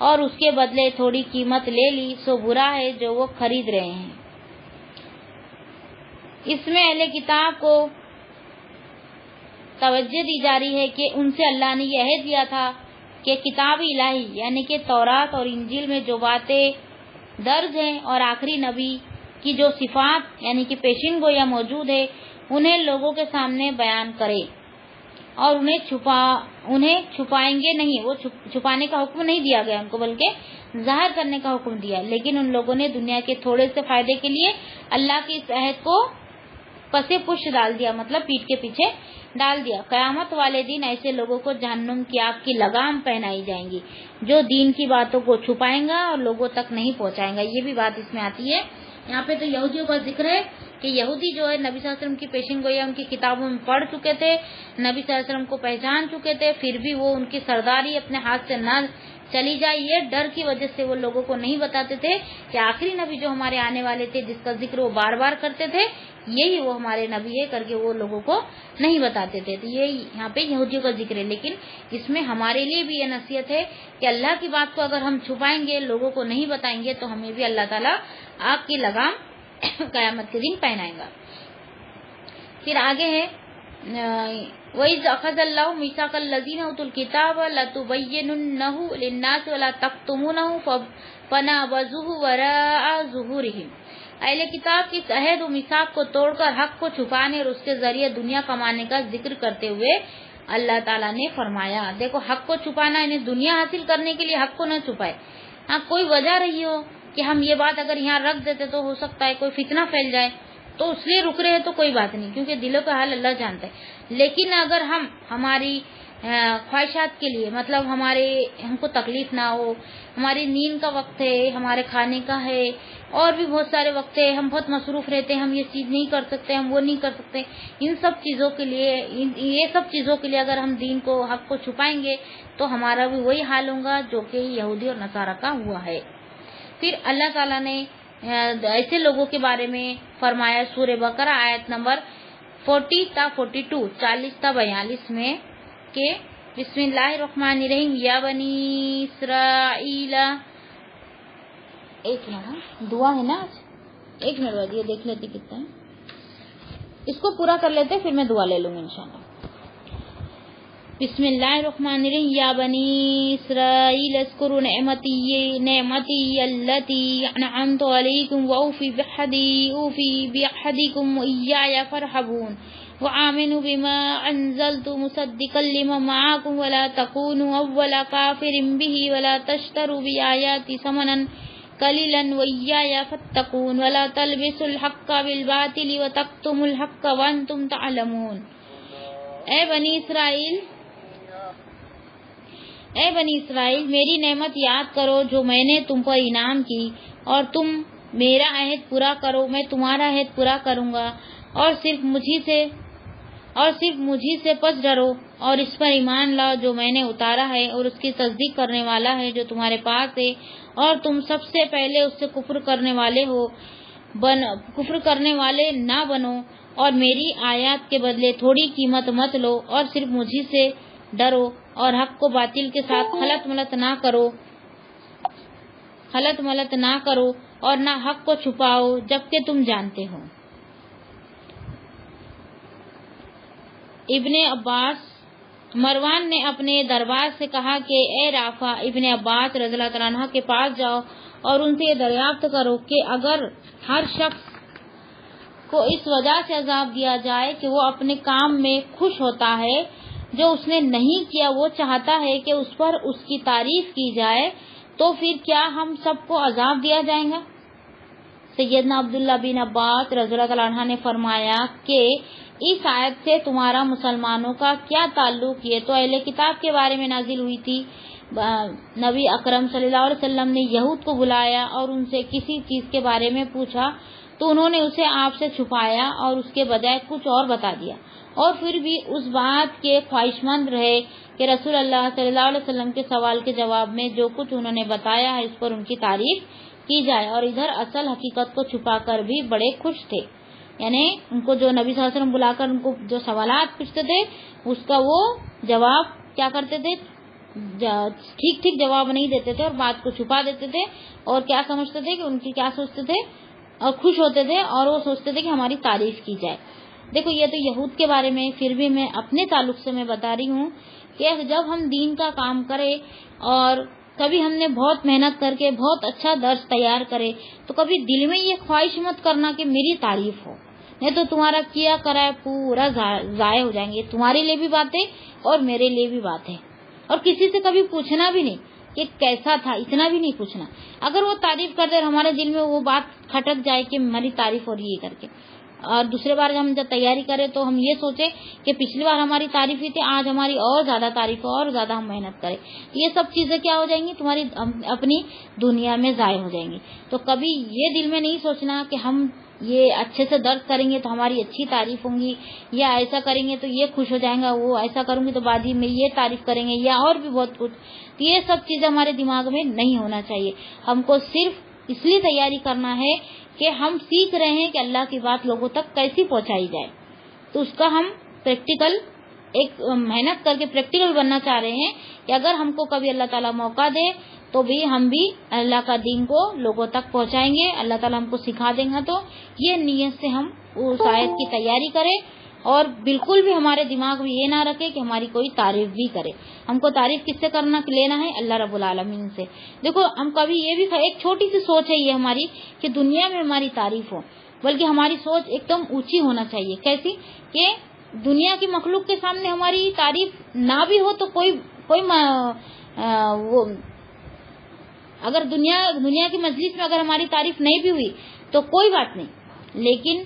اور اس کے بدلے تھوڑی قیمت لے لی. سو برا ہے جو وہ خرید رہے ہیں. اس میں اہل کتاب کو توجہ دی جا رہی ہے کہ ان سے اللہ نے یہ عہد دیا تھا کہ کتاب الہی یعنی کہ تورات اور انجیل میں جو باتیں درج ہیں اور آخری نبی کی جو صفات یعنی کہ پیشین گویا موجود ہے انہیں لوگوں کے سامنے بیان کرے اور انہیں چھپائیں گے نہیں. وہ چھپانے کا حکم نہیں دیا گیا ان کو بلکہ ظاہر کرنے کا حکم دیا. لیکن ان لوگوں نے دنیا کے تھوڑے سے فائدے کے لیے اللہ کے اس عہد کو پسے پش ڈال دیا، مطلب پیٹ کے پیچھے ڈال دیا. قیامت والے دن ایسے لوگوں کو جہنم کی آگ کی لگام پہنائی جائیں گی جو دین کی باتوں کو چھپائیں گا اور لوگوں تک نہیں پہنچائیں گا. یہ بھی بات اس میں آتی ہے. یہاں پہ تو یہودیوں کا ذکر ہے کہ یہودی جو ہے نبی صلی اللہ علیہ وسلم کی پیشین گوئی ان کی کتابوں میں پڑھ چکے تھے، نبی صلی اللہ علیہ وسلم کو پہچان چکے تھے، پھر بھی وہ ان کی سرداری اپنے ہاتھ سے نہ چلی جائے، یہ ڈر کی وجہ سے وہ لوگوں کو نہیں بتاتے تھے کہ آخری نبی جو ہمارے آنے والے تھے، جس کا ذکر وہ بار بار کرتے تھے، یہی وہ ہمارے نبی ہے کر کے وہ لوگوں کو نہیں بتاتے تھے۔ تو یہ یہاں پہ یہودیوں کا ذکر ہے، لیکن اس میں ہمارے لیے بھی یہ نصیحت ہے کہ اللہ کی بات کو اگر ہم چھپائیں گے، لوگوں کو نہیں بتائیں گے، تو ہمیں بھی اللہ تعالیٰ آگ کی لگام قیامت کے دن پہنائے گا۔ پھر آگے ہے وَإِذْ أَخَذَ اللَّهُ مِيثَاقَ الَّذِينَ أُوتُوا الْكِتَابَ لَتُبَيِّنُنَّهُ لِلنَّاسِ وَلَا تَكْتُمُونَهُ فَنَبَذُوهُ وَرَاءَ ظُهُورِهِمْ۔ اہل کتاب کی عہد و میثاق کو توڑ کر حق کو چھپانے اور اس کے ذریعے دنیا کمانے کا ذکر کرتے ہوئے اللہ تعالیٰ نے فرمایا، دیکھو حق کو چھپانا، یعنی دنیا حاصل کرنے کے لیے حق کو نہ چھپائے۔ ہاں کوئی وجہ رہی ہو کہ ہم یہ بات اگر یہاں رکھ دیتے تو ہو سکتا ہے کوئی فتنہ پھیل جائے، تو اس لیے رک رہے ہیں تو کوئی بات نہیں، کیونکہ دلوں کا حال اللہ جانتا ہے۔ لیکن اگر ہم ہماری خواہشات کے لیے، مطلب ہم کو تکلیف نہ ہو، ہماری نیند کا وقت ہے، ہمارے کھانے کا ہے، اور بھی بہت سارے وقت ہے، ہم بہت مصروف رہتے ہیں، ہم یہ چیز نہیں کر سکتے، ہم وہ نہیں کر سکتے، یہ سب چیزوں کے لیے اگر ہم دین کو، حق کو چھپائیں گے تو ہمارا بھی وہی حال ہوگا جو کہ یہودی اور نصارہ کا ہوا ہے۔ پھر اللہ تعالیٰ نے ایسے لوگوں کے بارے میں فرمایا سورہ بقرہ آیت نمبر 40 تا 42، 40 تا 42 میں کہ بسم اللہ الرحمن الرحیم یا بنی اسرائیل، ایک منٹ دعا ہے نا آج، ایک منٹ بعد یہ دیکھ لیتے کتنا ہے، اس کو پورا کر لیتے پھر میں دعا لے لوں گی انشاءاللہ۔ بسم اللہ الرحمن الرحیم یا بنی اسرائیل اذکروا نعمتی التی انعمت علیکم واوفی بعہدکم وایای فارہبون وآمنوا بما انزلت مصدقا لما معکم ولا تکونوا اول کافر بہ ولا تشتروا بآیاتی ثمنا قلیلا وایای فاتقون ولا تلبسوا الحق بالباطل وتکتموا الحق وانتم تعلمون۔ اے بنی اسرائیل میری نعمت یاد کرو جو میں نے تم پر انعام کی، اور تم میرا عہد پورا کرو، میں تمہارا عہد پورا کروں گا، اور صرف مجھی سے پس ڈرو، اور اس پر ایمان لاؤ جو میں نے اتارا ہے، اور اس کی تصدیق کرنے والا ہے جو تمہارے پاس ہے، اور تم سب سے پہلے اس سے کفر کرنے والے نہ بنو، اور میری آیات کے بدلے تھوڑی قیمت مت لو، اور صرف مجھی سے ڈرو، اور حق کو باطل کے ساتھ خلط ملط نہ کرو اور نہ حق کو چھپاؤ جبکہ تم جانتے ہو۔ ابن عباس، مروان نے اپنے دربار سے کہا کہ اے رافع ابن عباس رضی اللہ تعالیٰ عنہ کے پاس جاؤ اور ان سے یہ دریافت کرو کہ اگر ہر شخص کو اس وجہ سے عذاب دیا جائے کہ وہ اپنے کام میں خوش ہوتا ہے جو اس نے نہیں کیا، وہ چاہتا ہے کہ اس پر اس کی تعریف کی جائے، تو پھر کیا ہم سب کو عذاب دیا جائے گا؟ سیدنا عبداللہ بن عباس رضی اللہ تعالیٰ عنہ نے فرمایا کہ اس آیت سے تمہارا مسلمانوں کا کیا تعلق؟ یہ تو اہل کتاب کے بارے میں نازل ہوئی تھی۔ نبی اکرم صلی اللہ علیہ وسلم نے یہود کو بلایا اور ان سے کسی چیز کے بارے میں پوچھا تو انہوں نے اسے آپ سے چھپایا اور اس کے بجائے کچھ اور بتا دیا، اور پھر بھی اس بات کے خواہش مند رہے کہ رسول اللہ صلی اللہ علیہ وسلم کے سوال کے جواب میں جو کچھ انہوں نے بتایا ہے اس پر ان کی تعریف کی جائے، اور ادھر اصل حقیقت کو چھپا کر بھی بڑے خوش تھے۔ یعنی ان کو جو نبی صلی اللہ علیہ وسلم بلا کر ان کو جو سوالات پوچھتے تھے اس کا وہ جواب کیا کرتے تھے، ٹھیک جواب نہیں دیتے تھے اور بات کو چھپا دیتے تھے، اور کیا سمجھتے تھے کہ ان کی کیا سوچتے تھے، اور خوش ہوتے تھے اور وہ سوچتے تھے کہ ہماری تعریف کی جائے۔ دیکھو یہ تو یہود کے بارے میں، پھر بھی میں اپنے تعلق سے میں بتا رہی ہوں کہ جب ہم دین کا کام کرے اور کبھی ہم نے بہت محنت کر کے بہت اچھا درس تیار کرے تو کبھی دل میں یہ خواہش مت کرنا کہ میری تعریف ہو، نہیں تو تمہارا کیا کرائے پورا ضائع ہو جائیں گے، تمہارے لیے بھی باتیں اور میرے لیے بھی باتیں۔ اور کسی سے کبھی پوچھنا بھی نہیں کہ کیسا تھا، اتنا بھی نہیں پوچھنا۔ اگر وہ تعریف کر دے ہمارے دل میں وہ بات کھٹک جائے کہ ہماری تعریف ہو رہی ہے کر کے، اور دوسرے بار ہم جب تیاری کریں تو ہم یہ سوچیں کہ پچھلی بار ہماری تعریف ہوئی تھی، آج ہماری اور زیادہ تعریف ہو اور زیادہ ہم محنت کریں، یہ سب چیزیں کیا ہو جائیں گی، تمہاری اپنی دنیا میں ضائع ہو جائیں گی۔ تو کبھی یہ دل میں نہیں سوچنا کہ ہم یہ اچھے سے درس کریں گے تو ہماری اچھی تعریف ہوں گی، یا ایسا کریں گے تو یہ خوش ہو جائیں گا، وہ ایسا کروں گی تو بعد میں یہ تعریف کریں گے، یا اور بھی بہت کچھ. یہ سب چیزیں ہمارے دماغ میں نہیں ہونا چاہیے. ہم کو صرف اس لیے تیاری کرنا ہے کہ ہم سیکھ رہے ہیں کہ اللہ کی بات لوگوں تک کیسی پہنچائی جائے. تو اس کا ہم پریکٹیکل ایک محنت کر کے پریکٹیکل بننا چاہ رہے ہیں کہ اگر ہم کو کبھی اللہ تعالیٰ موقع دے تو بھی ہم بھی اللہ کا دین کو لوگوں تک پہنچائیں گے، اللہ تعالیٰ ہم کو سکھا دیں گا. تو یہ نیت سے ہم اس آیت کی تیاری کریں، اور بالکل بھی ہمارے دماغ میں یہ نہ رکھے کہ ہماری کوئی تعریف بھی کرے. ہم کو تعریف کس سے لینا ہے؟ اللہ رب العالمین سے. دیکھو ہم کبھی یہ بھی ایک چھوٹی سی سوچ ہے یہ ہماری کہ دنیا میں ہماری تعریف ہو، بلکہ ہماری سوچ ایک دم اونچی ہونا چاہیے. کیسی؟ کہ دنیا کی مخلوق کے سامنے ہماری تعریف نہ بھی ہو تو کوئی وہ اگر دنیا کی مجلس میں اگر ہماری تعریف نہیں بھی ہوئی تو کوئی بات نہیں، لیکن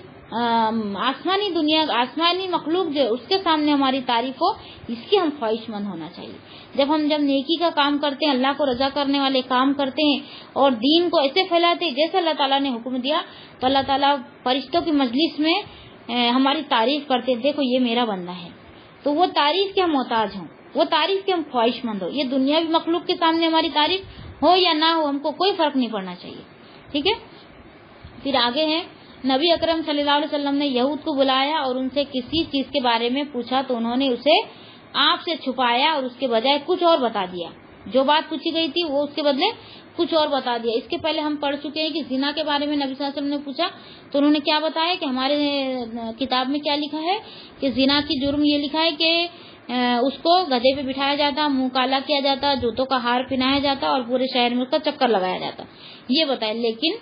آسمانی مخلوق جو اس کے سامنے ہماری تعریف ہو، اس کی ہم خواہش مند ہونا چاہیے. جب نیکی کا کام کرتے ہیں، اللہ کو رضا کرنے والے کام کرتے ہیں اور دین کو ایسے پھیلاتے ہیں جیسے اللہ تعالیٰ نے حکم دیا، تو اللہ تعالیٰ فرشتوں کی مجلس میں ہماری تعریف کرتے، دیکھو یہ میرا بندہ ہے. تو وہ تعریف کے ہم محتاج ہوں، وہ تعریف کے ہم خواہش مند ہو. یہ دنیاوی مخلوق کے سامنے ہماری تعریف ہو یا نہ ہو، ہم کو کوئی فرق نہیں پڑنا چاہیے. ٹھیک ہے. پھر آگے ہے، نبی اکرم صلی اللہ علیہ وسلم نے یہود کو بلایا اور ان سے کسی چیز کے بارے میں پوچھا تو انہوں نے اسے آپ سے چھپایا اور اس کے بجائے کچھ اور بتا دیا. جو بات پوچھی گئی تھی وہ اس کے بدلے کچھ اور بتا دیا. اس کے پہلے ہم پڑھ چکے ہیں کہ زنا کے بارے میں نبی صلی اللہ علیہ وسلم نے پوچھا تو انہوں نے کیا بتایا کہ ہمارے کتاب میں کیا لکھا ہے کہ زنا کی جرم یہ لکھا ہے کہ اس کو گدھے پہ بٹھایا جاتا، منہ کالا کیا جاتا، جوتوں کا ہار پہنایا جاتا اور پورے شہر میں اس کا چکر لگایا جاتا، یہ بتایا. لیکن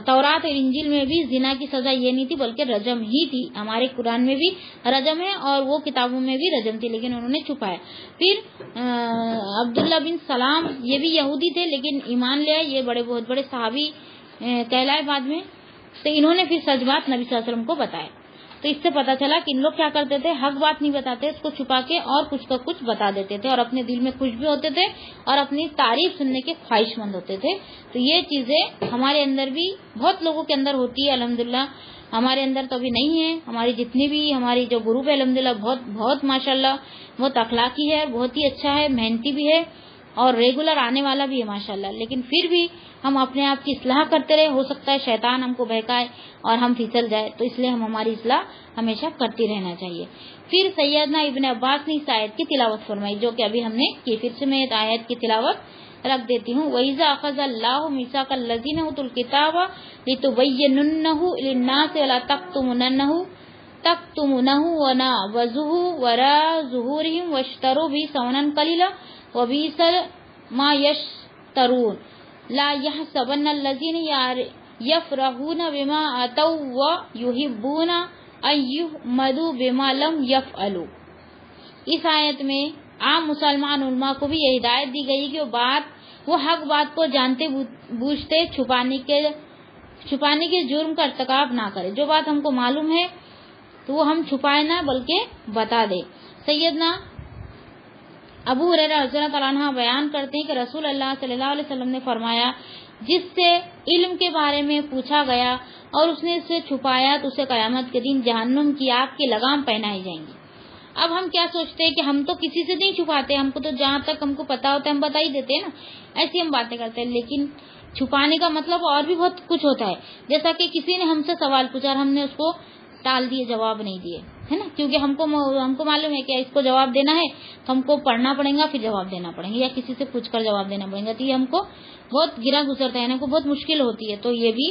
تورات اور انجیل میں بھی زنا کی سزا یہ نہیں تھی بلکہ رجم ہی تھی. ہمارے قرآن میں بھی رجم ہے اور وہ کتابوں میں بھی رجم تھی، لیکن انہوں نے چھپایا. پھر عبداللہ بن سلام یہ بھی یہودی تھے لیکن ایمان لے آئے، یہ بہت بڑے صحابی کہلائے بعد میں. تو انہوں نے پھر سچ بات نبی صلی اللہ علیہ وسلم کو بتایا. تو اس سے پتا چلا کہ ان لوگ کیا کرتے تھے، حق بات نہیں بتاتے، اس کو چھپا کے اور کچھ کا کچھ بتا دیتے تھے اور اپنے دل میں خوش بھی ہوتے تھے اور اپنی تعریف سننے کے خواہش مند ہوتے تھے. تو یہ چیزیں ہمارے اندر بھی بہت لوگوں کے اندر ہوتی ہے الحمدللہ. ہمارے اندر تو ابھی نہیں ہے. ہماری جتنی بھی ہماری جو گروپ ہے الحمدللہ بہت ماشاءاللہ بہت اخلاقی ہے، بہت ہی اچھا ہے، محنتی بھی ہے اور ریگولر آنے والا بھی ہے ماشاءاللہ. لیکن پھر بھی ہم اپنے آپ کی اصلاح کرتے رہے، ہو سکتا ہے شیطان ہم کو بہکائے اور ہم پھسل جائے، تو اس لیے ہم ہماری اصلاح ہمیشہ کرتی رہنا چاہیے. پھر سیدنا ابن عباس نے اس آیت کی تلاوت فرمائی جو کہ ابھی ہم نے کی. پھر سے میں آیت کی تلاوت رکھ دیتی ہوں. وَإِذَا أَخَذَ اللَّهُ مِيثَاقَ الَّذِينَ أُوتُوا الْكِتَابَ لِتُبَيِّنُنَّهُ لِلنَّاسِ وَلَا تَكْتُمُونَهُ وَنَبَذُوهُ وَرَاءَ ظُهُورِهِمْ وَاشْتَرَوْا بِهِ ثَمَنًا قَلِيلًا وَبِئْسَ مَا يَشْتَرُونَ. لا يحسبن الذين يفرحون بما آتوا ويحبون أن يحمدوا بما لم يفعلوا. اس آیت میں عام مسلمان علماء کو بھی یہ ہدایت دی گئی کہ وہ حق بات کو جانتے بوجھتے چھپانے کے جرم کا ارتکاب نہ کرے. جو بات ہم کو معلوم ہے تو وہ ہم چھپائے نہ بلکہ بتا دے. سیدنا ابو ہریرہ رضی اللہ تعالیٰ عنہ بیان کرتے ہیں کہ رسول اللہ صلی اللہ علیہ وسلم نے فرمایا جس سے علم کے بارے میں پوچھا گیا اور اس نے اسے چھپایا تو اسے قیامت کے دن جہنم کی آگ کی لگام پہنائی جائیں گی. اب ہم کیا سوچتے ہیں کہ ہم تو کسی سے نہیں چھپاتے، ہم کو تو جہاں تک ہم کو پتا ہوتا ہے ہم بتا ہی دیتے ہیں نا، ایسی ہم باتیں کرتے ہیں. لیکن چھپانے کا مطلب اور بھی بہت کچھ ہوتا ہے. جیسا کہ کسی نے ہم سے سوال پوچھا اور ہم نے اس کو ٹال دیے، جواب نہیں دیے، ہے نا، کیونکہ ہم کو معلوم ہے کہ اس کو جواب دینا ہے تو ہم کو پڑھنا پڑے گا پھر جواب دینا پڑے گا یا کسی سے پوچھ کر جواب دینا پڑے گا. تو یہ ہم کو بہت گرا گزرتا ہے، ہم کو بہت مشکل ہوتی ہے. تو یہ بھی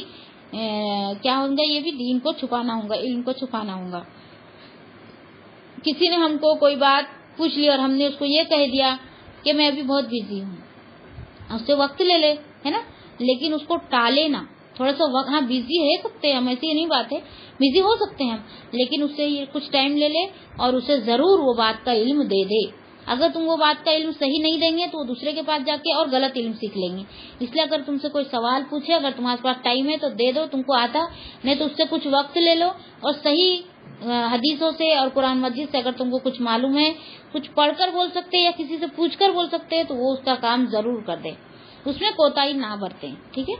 کیا ہوگا، یہ بھی دین کو چھپانا ہوگا، علم کو چھپانا ہوگا. کسی نے ہم کو کوئی بات پوچھ لی اور ہم نے اس کو یہ کہہ دیا کہ میں ابھی بہت بزی ہوں، اس سے وقت لے لے، ہے نا، لیکن اس کو ٹالے نا. تھوڑا سا وقت، ہاں بزی ہے سکتے ہم، ایسی نہیں بات ہے، بزی ہو سکتے ہیں ہم، لیکن اس سے کچھ ٹائم لے لے اور اسے ضرور وہ بات کا علم دے دے. اگر تم وہ بات کا علم صحیح نہیں دیں گے تو وہ دوسرے کے پاس جا کے اور غلط علم سیکھ لیں گے. اس لیے اگر تم سے کوئی سوال پوچھے، اگر تمہارے پاس ٹائم ہے تو دے دو، تم کو آتا نہیں تو اس سے کچھ وقت لے لو اور صحیح حدیثوں سے اور قرآن مجید سے اگر تم کو کچھ معلوم ہے، کچھ پڑھ کر بول سکتے یا کسی سے پوچھ کر بول سکتے تو وہ اس کا کام ضرور کر دے، اس میں کوتاہی نہ برتیں. ٹھیک ہے.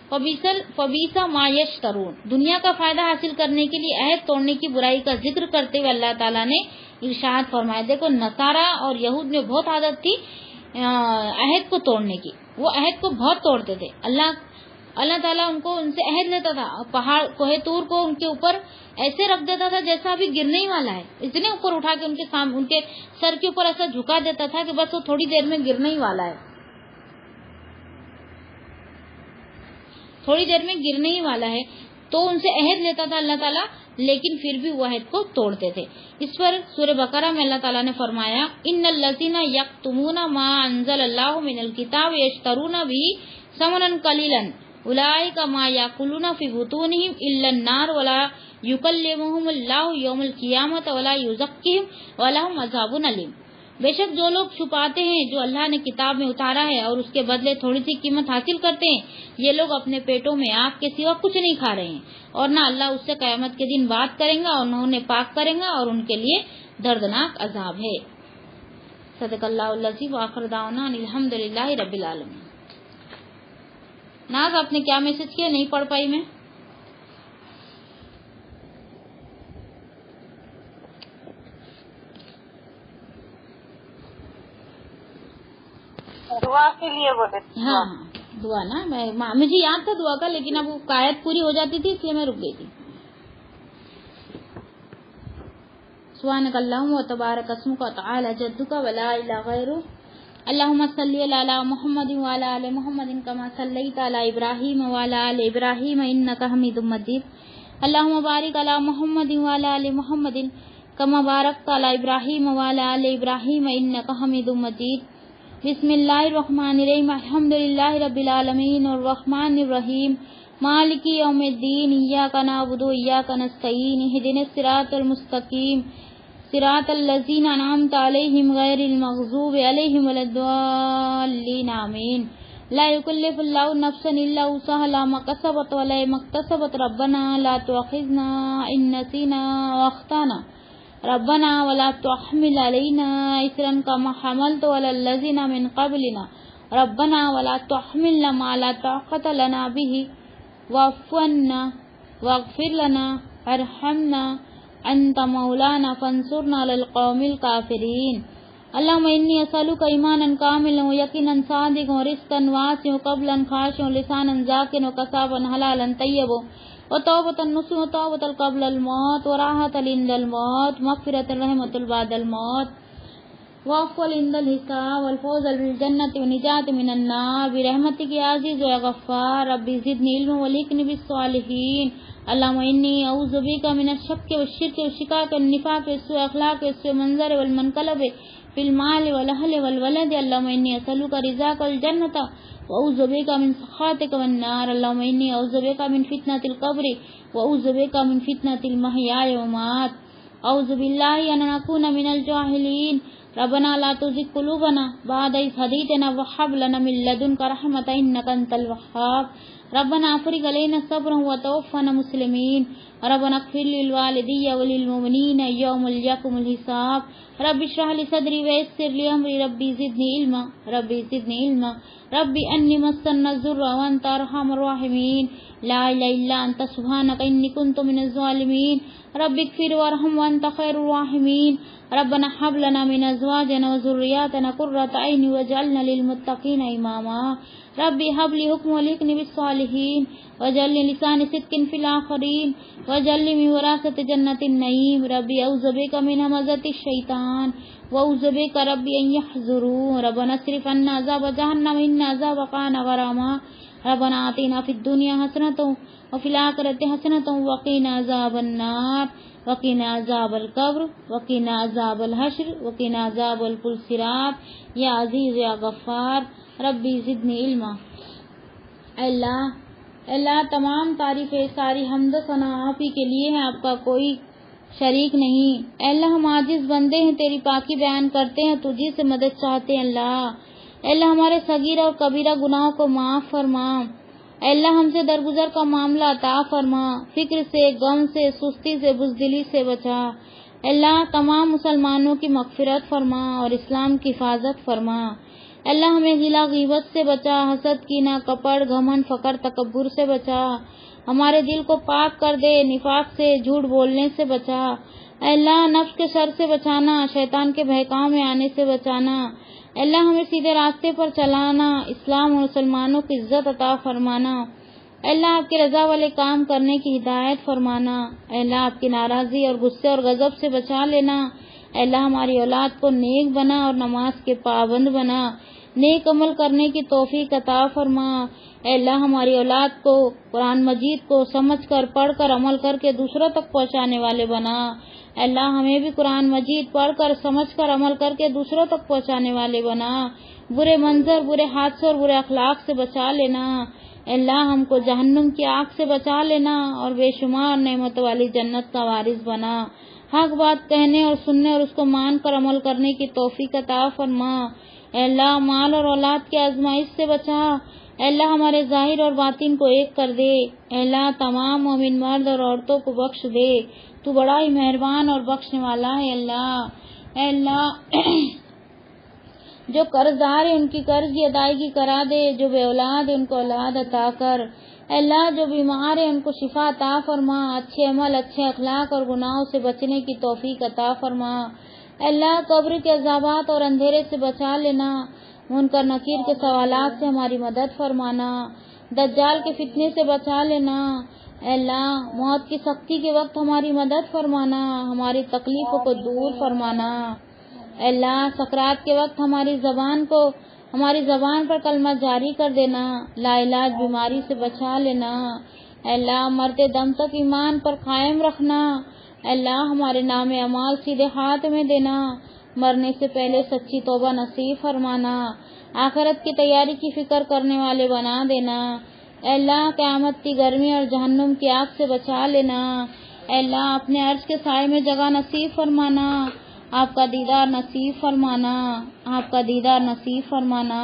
فبیسا ما یشترون، دنیا کا فائدہ حاصل کرنے کے لیے عہد توڑنے کی برائی کا ذکر کرتے ہوئے اللہ تعالیٰ نے ارشاد فرمایا. دیکھو نصارہ اور یہود میں بہت عادت تھی عہد کو توڑنے کی، وہ عہد کو بہت توڑتے تھے. اللہ تعالیٰ ان سے عہد لیتا تھا، پہاڑ کوہ طور کو ان کے اوپر ایسے رکھ دیتا تھا جیسا ابھی گرنے ہی والا ہے، اتنے اوپر اٹھا کے ان کے سر کے اوپر ایسا جھکا دیتا تھا کہ بس وہ تھوڑی دیر میں گرنے ہی والا ہے، تھوڑی دیر میں گرنے ہی والا ہے. تو ان سے عہد لیتا تھا اللہ تعالیٰ، لیکن پھر بھی وہ عہد کو توڑتے تھے. اس پر سورہ بقرہ میں اللہ تعالیٰ نے فرمایا ان الذین یکتمون ما انزل اللہ من الکتاب یشترون بہ ثمنا قلیلا اولئک ما یاکلون فی بطونہم الا النار ولا یکلمہم اللہ یوم القیامۃ ولا یزکیہم ولہم عذاب علیم. بے شک جو لوگ چھپاتے ہیں جو اللہ نے کتاب میں اتارا ہے اور اس کے بدلے تھوڑی سی قیمت حاصل کرتے ہیں، یہ لوگ اپنے پیٹوں میں آگ کے سوا کچھ نہیں کھا رہے ہیں، اور نہ اللہ اس سے قیامت کے دن بات کریں گا اور نہ انہیں پاک کریں گا، اور ان کے لیے دردناک عذاب ہے. صدق اللہ العظیم. وآخر دعوانا الحمد للہ رب العالمین. ناز آپ نے کیا میسج کیا؟ نہیں پڑھ پائی میں. دعا کے لیے بولے. ہاں دعا نا، مجھے یاد تھا دعا کا، لیکن اب وہ قائد پوری ہو جاتی تھی اس لیے میں رک گئی تھی. سبحانک اللہم و تبارک اسمک و تعالی جدک ولا الہ غیرک. اللہم صلی علی محمد وعلی آل محمد کما صلیت علی ابراہیم وعلی آل ابراہیم انک حمید مجید. اللہم بارک علی محمد وعلی آل محمد کما بارکت علی ابراہیم وعلی آل ابراہیم انک حمید مجید. بسم اللہ الرحمن الرحیم. الحمد للہ رب العالمین الرحمن الرحیم مالک یوم الدین. ایاک نعبد و ایاک نستعین. اہدنا الصراط المستقیم صراط الذین انعمت علیہم غیر المغضوب علیہم ولا الضالین آمین. لا یکلف اللہ نفسا الا وسعها لها ما کسبت وعلیہا ما اکتسبت. ربنا لا تؤاخذنا ان نسینا واخطأنا ربنا ولا تحمل علينا إصرا كما حملت على الذين من قبلنا ربنا ولا تحملنا ما لا طاقة لنا به واعف عنا واغفر لنا وارحمنا أنت مولانا فانصرنا على القوم الكافرين. اللهم إني أسألك إيمانا كاملا ويقينا صادقا ورزقا واسعا وقبلا خاشعا ولسانا ذاكرا وكسبا حلالا طيبا وتوبة النصوح وتوبة قبل الموت وراحة عند الموت مغفرة رحمة بعد الموت وعفو عند الحساب والفوز بالجنة ونجاة من النار برحمتك يا عزيز يا غفار. ربي زدني علما والحقني بالصالحين. اللهم إني أعوذ بك من الشك والشرك والشقاق والنفاق والسوء الأخلاق والسوء المنظر والمنقلب في المال والأهل والولد. اللهم إني أسألك رزاق الجنة وأعوذ بك من سخطك والنار. اللهم إني أعوذ بك من فتنة القبر وأعوذ بك من فتنة المحيا والممات. أعوذ بالله أن أكون من الجاهلين. ربنا لا تزغ قلوبنا بعد إذ هديتنا وهب لنا من لدنك رحمة إنك أنت الوهاب. ربنا افرغ علينا صبرا وتوفنا مسلمين. ربنا اغفر للوالدي وللمؤمنين يوم يقوم الحساب. رب اشرح لي صدري ويسر لي امري. ربي زدني علما ربي زدني علما. ربي اني مسني الضر وانت ارحم الراحمين. لا اله الا انت سبحانك اني كنت من الظالمين. ربي اغفر وارحم وانت خير الراحمين. ربنا هب لنا من ازواجنا وذرياتنا قرة عين واجعلنا للمتقين اماما. ربي هب لي حكم والحقني بالصالحين واجعلني لسان صدق في الاخرين واجعلني من ورثة جنة النعيم. ربي اعوذ بك من همزات الشيطان واعوذ بك ربي ان يحضرون. ربنا اصرف عنا عذاب جهنم ان عذابها كان غراما. ربنا آتنا في الدنيا حسنة وفي الآخرة حسنة وقنا عذاب النار وقنا عذاب القبر وقنا عذاب الحشر وقنا عذاب الصراط. یا عزیز یا غفار. ربی زدنی علما. اللہ تمام تعریفیں ساری حمد و ثنا آپ ہی کے لیے ہیں، آپ کا کوئی شریک نہیں. اے اللہ ہم عاجز بندے ہیں، تیری پاکی بیان کرتے ہیں، تجھی سے مدد چاہتے ہیں. اے اللہ ہمارے صغیرہ اور کبیرہ گناہوں کو معاف فرما. اے اللہ ہم سے درگزر کا معاملہ عطا فرما. فکر سے، غم سے، سستی سے، بزدلی سے بچا. اے اللہ تمام مسلمانوں کی مغفرت فرما اور اسلام کی حفاظت فرما. اللہ ہمیں غلا غیبت سے بچا، حسد، کینہ، کپٹ، گھمنڈ، فخر، تکبر سے بچا، ہمارے دل کو پاک کر دے، نفاق سے، جھوٹ بولنے سے بچا، اللہ نفس کے شر سے بچانا، شیطان کے بہکاؤ میں آنے سے بچانا، اللہ ہمیں سیدھے راستے پر چلانا، اسلام اور مسلمانوں کی عزت عطا فرمانا، اللہ آپ کی رضا والے کام کرنے کی ہدایت فرمانا، اللہ آپ کی ناراضی اور غصے اور غضب سے بچا لینا، اللہ ہماری اولاد کو نیک بنا اور نماز کے پابند بنا، نیک عمل کرنے کی توفیق عطا فرما، اللہ ہماری اولاد کو قرآن مجید کو سمجھ کر، پڑھ کر، عمل کر کے دوسروں تک پہنچانے والے بنا، اللہ ہمیں بھی قرآن مجید پڑھ کر، سمجھ کر، عمل کر کے دوسروں تک پہنچانے والے بنا، برے منظر، برے حادثوں اور برے اخلاق سے بچا لینا، اللہ ہم کو جہنم کی آگ سے بچا لینا اور بے شمار نعمت والی جنت کا وارث بنا، حق بات کہنے اور سننے اور اس کو مان کر عمل کرنے کی توفیق عطا فرما، اللہ مال اور اولاد کی آزمائش سے بچا، اللہ ہمارے ظاہر اور باطن کو ایک کر دے، اللہ تمام مومن مرد اور عورتوں کو بخش دے، تو بڑا ہی مہربان اور بخشنے والا ہے، اللہ جو قرض دار ہے ان کی قرض کی ادائیگی کرا دے، جو بے اولاد ہے ان کو اولاد عطا کر، اللہ جو بیمار ہے ان کو شفا عطا فرما، اچھے عمل، اچھے اخلاق اور گناہوں سے بچنے کی توفیق عطا فرما، اللہ قبر کے عذابات اور اندھیرے سے بچا لینا، منکر نکیر کے سوالات سے ہماری مدد فرمانا، دجال کے فتنے سے بچا لینا، اللہ موت کی سختی کے وقت ہماری مدد فرمانا، ہماری تکلیفوں کو دور فرمانا، اللہ سکرات کے وقت ہماری زبان پر کلمہ جاری کر دینا، لا علاج بیماری سے بچا لینا، اللہ مرتے دم تک ایمان پر قائم رکھنا، اللہ ہمارے نام اعمال سیدھے ہاتھ میں دینا، مرنے سے پہلے سچی توبہ نصیب فرمانا، آخرت کی تیاری کی فکر کرنے والے بنا دینا، اللہ قیامت کی گرمی اور جہنم کی آگ سے بچا لینا، اللہ اپنے عرش کے سائے میں جگہ نصیب فرمانا، آپ کا دیدار نصیب فرمانا، آپ کا دیدار نصیب فرمانا،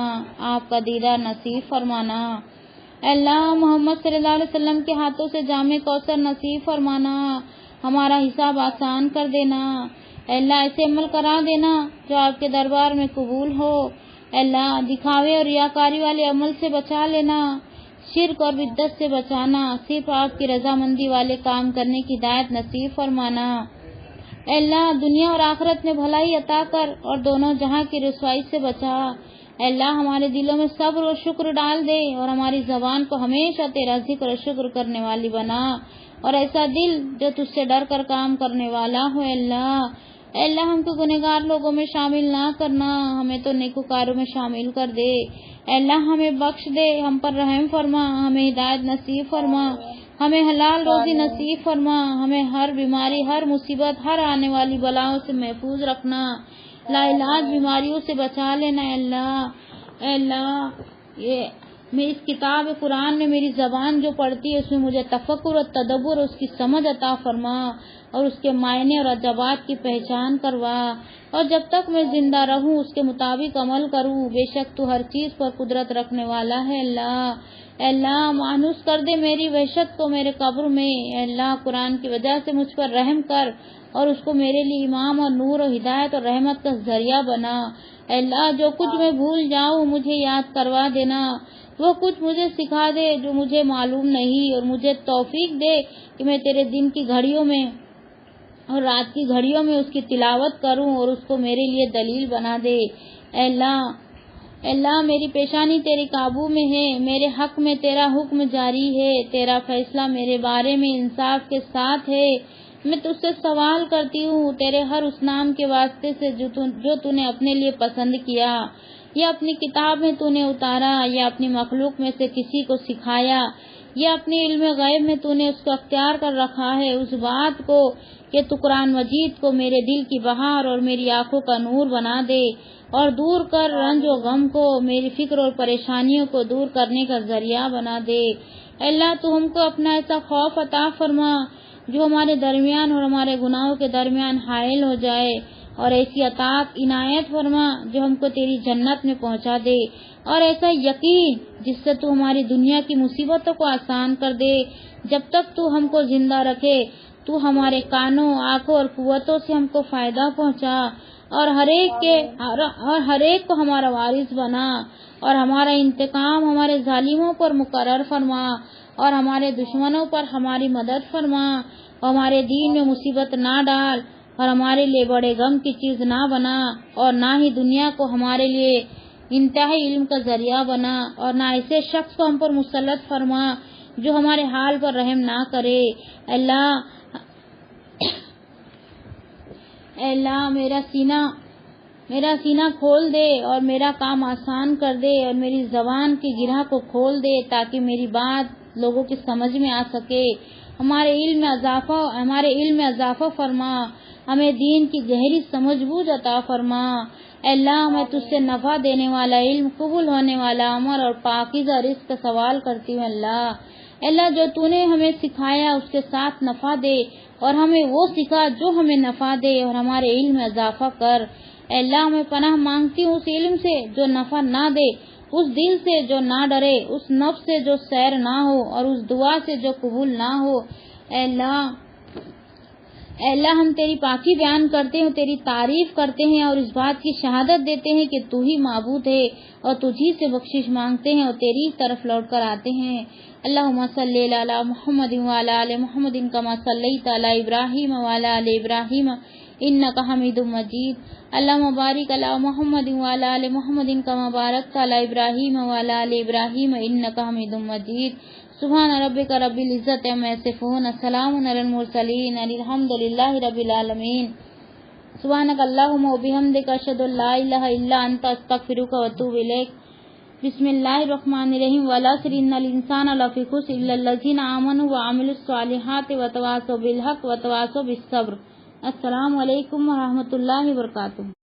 آپ کا دیدار نصیب فرمانا، اللہ محمد صلی اللہ علیہ وسلم کے ہاتھوں سے جام کوثر نصیب فرمانا، ہمارا حساب آسان کر دینا، اللہ ایسے عمل کرا دینا جو آپ کے دربار میں قبول ہو، اللہ دکھاوے اور ریاکاری والے عمل سے بچا لینا، شرک اور بدعت سے بچانا، صرف آپ کی رضامندی والے کام کرنے کی ہدایت نصیب فرمانا، اللہ دنیا اور آخرت میں بھلائی عطا کر اور دونوں جہاں کی رسوائی سے بچا، اللہ ہمارے دلوں میں صبر اور شکر ڈال دے اور ہماری زبان کو ہمیشہ تیرا ذکر اور شکر کرنے والی بنا، اور ایسا دل جو تجھ سے ڈر کر کام کرنے والا ہو، اللہ ہم کو گنہگار لوگوں میں شامل نہ کرنا، ہمیں تو نیکوکاروں میں شامل کر دے، اللہ ہمیں بخش دے، ہم پر رحم فرما، ہمیں ہدایت نصیب فرما، ہمیں حلال روزی نصیب فرما، ہمیں ہر بیماری، ہر مصیبت، ہر آنے والی بلاؤں سے محفوظ رکھنا، لا علاج بیماریوں سے بچا لینا، اللہ یہ میں اس کتاب قرآن میں میری زبان جو پڑھتی ہے اس میں مجھے تفکر اور تدبر اور اس کی سمجھ عطا فرما اور اس کے معنی اور عجبات کی پہچان کروا، اور جب تک میں زندہ رہوں اس کے مطابق عمل کروں، بے شک تو ہر چیز پر قدرت رکھنے والا ہے، اللہ مانوس کر دے میری وحشت کو میرے قبر میں، اللہ قرآن کی وجہ سے مجھ پر رحم کر اور اس کو میرے لیے امام اور نور اور ہدایت اور رحمت کا ذریعہ بنا، اللہ جو کچھ میں بھول جاؤں مجھے یاد کروا دینا، وہ کچھ مجھے سکھا دے جو مجھے معلوم نہیں، اور مجھے توفیق دے کہ میں تیرے دن کی گھڑیوں میں اور رات کی گھڑیوں میں اس کی تلاوت کروں اور اس کو میرے لیے دلیل بنا دے، اللہ میری پیشانی تیرے قابو میں ہے، میرے حق میں تیرا حکم جاری ہے، تیرا فیصلہ میرے بارے میں انصاف کے ساتھ ہے، میں تجھ سے سوال کرتی ہوں تیرے ہر اس نام کے واسطے سے جو تو نے اپنے لیے پسند کیا، یا اپنی کتاب میں تو نے اتارا، یا اپنی مخلوق میں سے کسی کو سکھایا، یا اپنے علم غیب میں تو نے اس کو اختیار کر رکھا ہے، اس بات کو کہ تو قرآن مجید کو میرے دل کی بہار اور میری آنکھوں کا نور بنا دے، اور دور کر رنج و غم کو، میری فکر اور پریشانیوں کو دور کرنے کا ذریعہ بنا دے، اللہ تو ہم کو اپنا ایسا خوف عطا فرما جو ہمارے درمیان اور ہمارے گناہوں کے درمیان حائل ہو جائے، اور ایسی عطاعت عنایت فرما جو ہم کو تیری جنت میں پہنچا دے، اور ایسا یقین جس سے تو ہماری دنیا کی مصیبتوں کو آسان کر دے، جب تک تو ہم کو زندہ رکھے تو ہمارے کانوں، آنکھوں اور قوتوں سے ہم کو فائدہ پہنچا، اور ہر ایک کو ہمارا وارث بنا، اور ہمارا انتقام ہمارے ظالموں پر مقرر فرما، اور ہمارے دشمنوں پر ہماری مدد فرما، اور ہمارے دین میں مصیبت نہ ڈال، اور ہمارے لیے بڑے غم کی چیز نہ بنا، اور نہ ہی دنیا کو ہمارے لیے انتہائی علم کا ذریعہ بنا، اور نہ ایسے شخص کو ہم پر مسلط فرما جو ہمارے حال پر رحم نہ کرے۔ اللہ میرا سینہ کھول دے اور میرا کام آسان کر دے، اور میری زبان کی گرہ کو کھول دے تاکہ میری بات لوگوں کی سمجھ میں آ سکے۔ ہمارے علم میں اضافہ فرما، ہمیں دین کی گہری سمجھ بوجھ عطا فرما۔ اللہ میں تجھ سے نفع دینے والا علم، قبول ہونے والا عمل اور پاکیزہ رزق کا سوال کرتی ہوں۔ اللہ جو تو نے ہمیں سکھایا اس کے ساتھ نفع دے، اور ہمیں وہ سکھا جو ہمیں نفع دے، اور ہمارے علم میں اضافہ کر۔ اللہ میں پناہ مانگتی ہوں اس علم سے جو نفع نہ دے، اس دل سے جو نہ ڈرے، اس نفس سے جو سیر نہ ہو، اور اس دعا سے جو قبول نہ ہو۔ اللہ ہم تیری پاکی بیان کرتے ہیں، تیری تعریف کرتے ہیں، اور اس بات کی شہادت دیتے ہیں کہ تو ہی معبود ہے، اور تجھی سے بخشش مانگتے ہیں اور تیری طرف لوٹ کر آتے ہیں۔ اللہم صلی علی محمد وعلی آل محمد کما صلیت علی ابراہیم وعلی آل ابراہیم انک حمید مجید۔ اللہم بارک علی محمد وعلی آل محمد کما بارکت علی ابراہیم وعلی آل ابراہیم انک حمید مجید۔ سبحان ربک رب العزت عما یصفون، السلام علی المرسلین، الحمد للہ رب العالمین۔ سبحانک اللہم وبحمدک، اشہد ان لا الہ الا انت، استغفرک واتوب الیک۔ بسم اللہ الرحمن الرحیم۔ والعصر ان الانسان لفی خسر الا الذین آمنوا وعملوا الصالحات وتواصوا بالحق وتواصوا بالصبر۔ السلام علیکم ورحمۃ اللہ وبرکاتہ۔